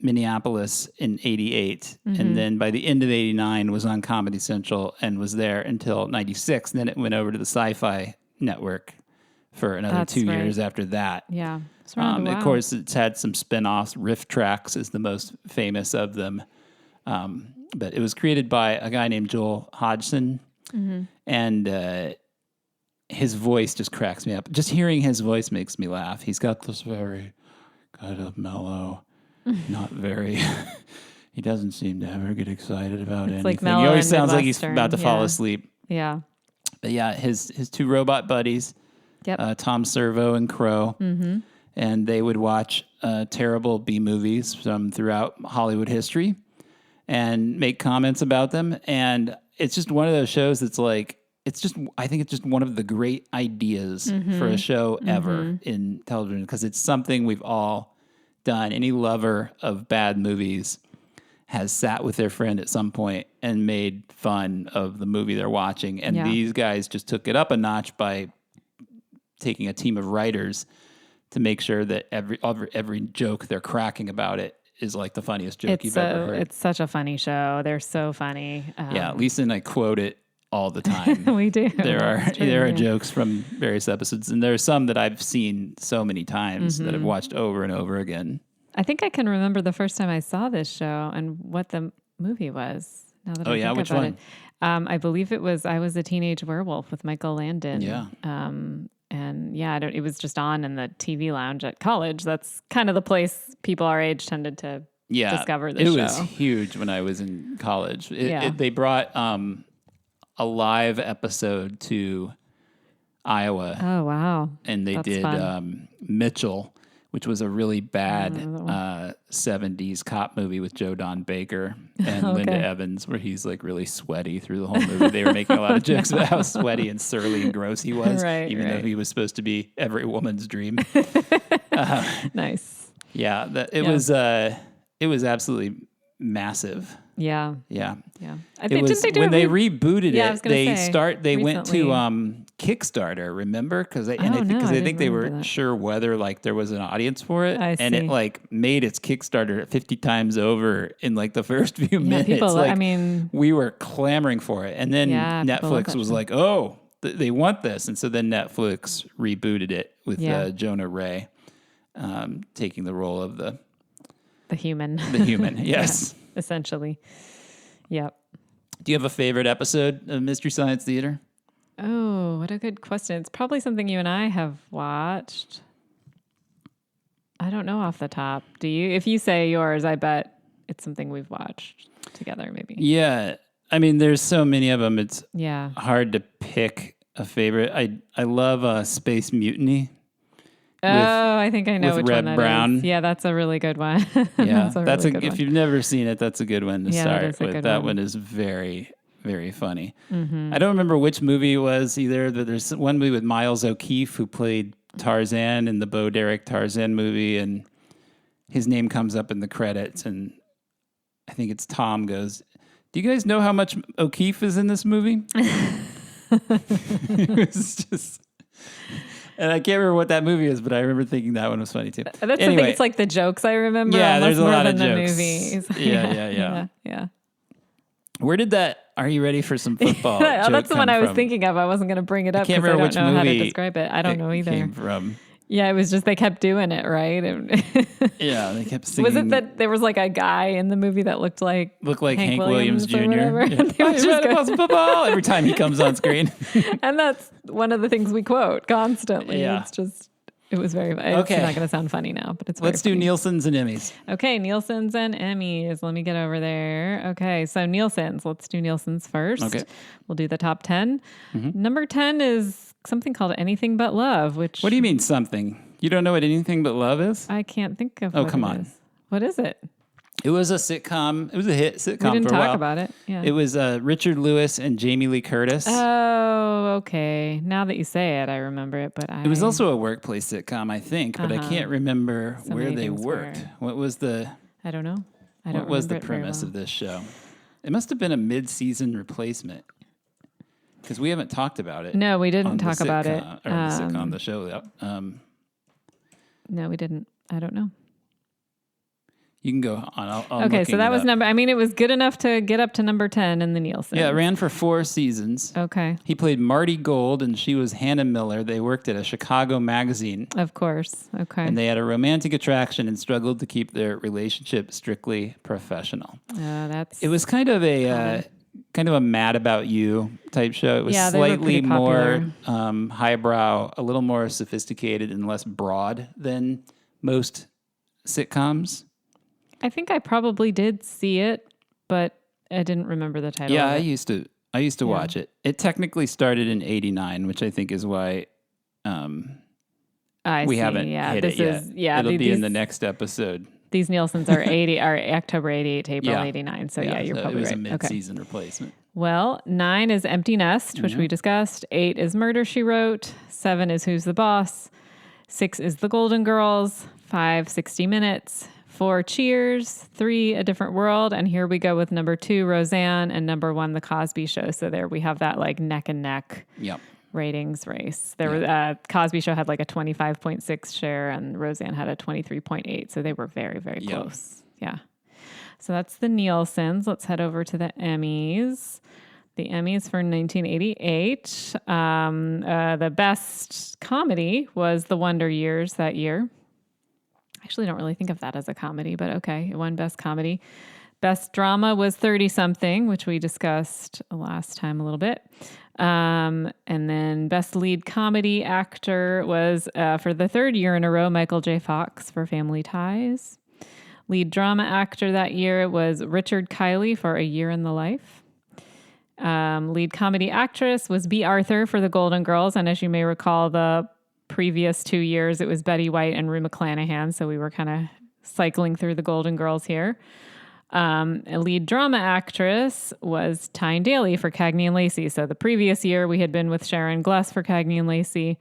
Minneapolis in 88. And then by the end of 89 was on Comedy Central and was there until 96. And then it went over to the Sci-Fi Network for another 2 years after that. Yeah. Of course, it's had some spin-offs. Riff Tracks is the most famous of them. But it was created by a guy named Joel Hodgson. And his voice just cracks me up. Just hearing his voice makes me laugh. He's got this very kind of mellow, not very... he doesn't seem to ever get excited about anything. Like he always sounds like he's about to fall asleep. Yeah. But yeah, his two robot buddies, Tom Servo and Crow, and they would watch terrible B-movies from throughout Hollywood history and make comments about them. And it's just one of those shows that's like, I think it's just one of the great ideas for a show ever in television, because it's something we've all done. Any lover of bad movies has sat with their friend at some point and made fun of the movie they're watching. And these guys just took it up a notch by taking a team of writers to make sure that every joke they're cracking about it is like the funniest joke you've ever heard. It's such a funny show. They're so funny. Lisa and I quote it all the time. We do. There are jokes from various episodes, and there are some that I've seen so many times that I've watched over and over again. I think I can remember the first time I saw this show and what the movie was. Now that I think which about one? It. I believe it was I Was a Teenage Werewolf with Michael Landon. Yeah. It was just on in the TV lounge at college. That's kind of the place people our age tended to discover the show. It was huge when I was in college. They brought a live episode to Iowa. Oh, wow. And they did Mitchell, which was a really bad 70s cop movie with Joe Don Baker and Linda Evans, where he's like really sweaty through the whole movie. They were making a lot of jokes about how sweaty and surly and gross he was, even though he was supposed to be every woman's dream. Nice. Yeah, it was absolutely massive. Yeah. When they rebooted it, they went to Kickstarter, remember? Because I think they weren't sure whether like there was an audience for it, and it like made its Kickstarter 50 times over in like the first few minutes. We were clamoring for it, and then Netflix was like, "Oh, they want this," and so then Netflix rebooted it with Jonah Ray taking the role of the human. The human, yes. Essentially. Yep. Do you have a favorite episode of Mystery Science Theater? Oh, what a good question. It's probably something you and I have watched. I don't know off the top. Do you? If you say yours, I bet it's something we've watched together, maybe. Yeah. I mean, there's so many of them. It's hard to pick a favorite. I love Space Mutiny. I think I know which Reb one that Brown. is. Yeah, that's a really good one. Yeah, if you've never seen it, that's a good one to start with. That one is very, very funny. I don't remember which movie it was either, but there's one movie with Miles O'Keefe who played Tarzan in the Bo Derek Tarzan movie, and his name comes up in the credits, and I think it's Tom goes, "Do you guys know how much O'Keefe is in this movie?" It was just... And I can't remember what that movie is, but I remember thinking that one was funny too. That's the thing. It's like the jokes I remember. Yeah, there's a lot of the jokes. Movies. Yeah. Where did that? Are you ready for some football? That's the one I was thinking of. I wasn't going to bring it up because I don't know how to describe it. I don't know either. Came from. Yeah, it was just they kept doing it, right? Yeah, they kept singing. Was it that there was like a guy in the movie that looked like Hank Williams Jr.? Yeah. Football every time he comes on screen. And that's one of the things we quote constantly. Yeah. It's just, it was very, it's not going to sound funny now, but it's very Let's do Nielsen's and Emmys. Okay, Nielsen's and Emmys. Let me get over there. Okay, so Nielsen's. Let's do Nielsen's first. Okay. We'll do the top 10. Number 10 is something called Anything But Love, which... What do you mean something? You don't know what Anything But Love is? I can't think of what come on. Is. What is it? It was a sitcom. It was a hit sitcom for a while. We didn't talk about it. Yeah. It was Richard Lewis and Jamie Lee Curtis. Oh, okay. Now that you say it, I remember it, but It was also a workplace sitcom, I think, but I can't remember where they worked. What was the... I don't know. What was the premise of this show? It must have been a mid-season replacement. Because we haven't talked about it. No, we didn't talk about it. Or the sitcom, the show. No, we didn't. I don't know. You can go on. Okay, so that was number... I mean, it was good enough to get up to number 10 in the Nielsen. Yeah, it ran for 4 seasons. Okay. He played Marty Gold, and she was Hannah Miller. They worked at a Chicago magazine. Of course. Okay. And they had a romantic attraction and struggled to keep their relationship strictly professional. It was kind of a Mad About You type show. It was slightly more highbrow, a little more sophisticated and less broad than most sitcoms. I think I probably did see it, but I didn't remember the title. Yeah, I used to watch it. It technically started in 89, which I think is why we haven't hit it yet. It'll be in the next episode. These Nielsen's are October 88 to April 89. So you're probably right. It was a mid-season replacement. Well, 9 is Empty Nest, which we discussed. 8 is Murder, She Wrote. 7 is Who's the Boss. 6 is The Golden Girls. 5, 60 Minutes. 4, Cheers. 3, A Different World. And here we go with number 2, Roseanne, and number 1, The Cosby Show. So there we have that like neck and neck ratings race. There was Cosby Show had like a 25.6 share and Roseanne had a 23.8. So they were very, very close. Yeah. So that's the Nielsen's. Let's head over to the Emmys. The Emmys for 1988. The best comedy was The Wonder Years that year. I actually don't really think of that as a comedy, but okay, it won Best Comedy. Best Drama was 30-something, which we discussed last time a little bit. And then Best Lead Comedy Actor was, for the 3rd year in a row, Michael J. Fox for Family Ties. Lead Drama Actor that year was Richard Kiley for A Year in the Life. Lead Comedy Actress was Bea Arthur for The Golden Girls, and as you may recall, the previous 2 years, it was Betty White and Rue McClanahan, so we were kind of cycling through the Golden Girls here. A lead drama actress was Tyne Daly for Cagney and Lacey. So the previous year, we had been with Sharon Gless for Cagney and Lacey,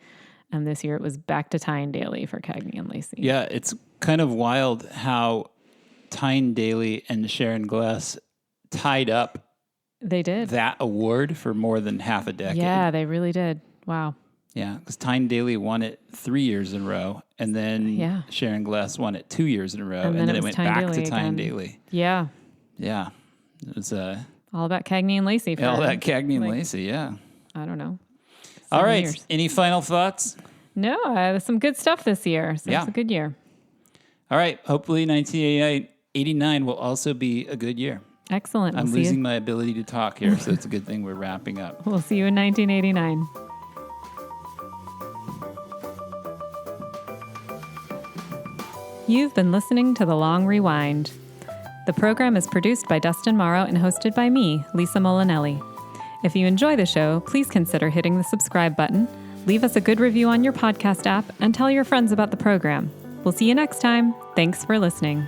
and this year it was back to Tyne Daly for Cagney and Lacey. Yeah, it's kind of wild how Tyne Daly and Sharon Gless tied up that award for more than half a decade. Yeah, they really did. Wow. Yeah, because Tyne Daly won it 3 years in a row, and then Sharon Gless won it 2 years in a row, and then it went back to Tyne Daly. Yeah. Yeah. It was all about Cagney and Lacey. All about Cagney and Lacey, yeah. I don't know. All right. Years. Any final thoughts? No, some good stuff this year. So it's a good year. All right. Hopefully 1989 will also be a good year. Excellent. I'm losing my ability to talk here, so it's a good thing we're wrapping up. We'll see you in 1989. You've been listening to The Long Rewind. The program is produced by Dustin Morrow and hosted by me, Lisa Molinelli. If you enjoy the show, please consider hitting the subscribe button, leave us a good review on your podcast app, and tell your friends about the program. We'll see you next time. Thanks for listening.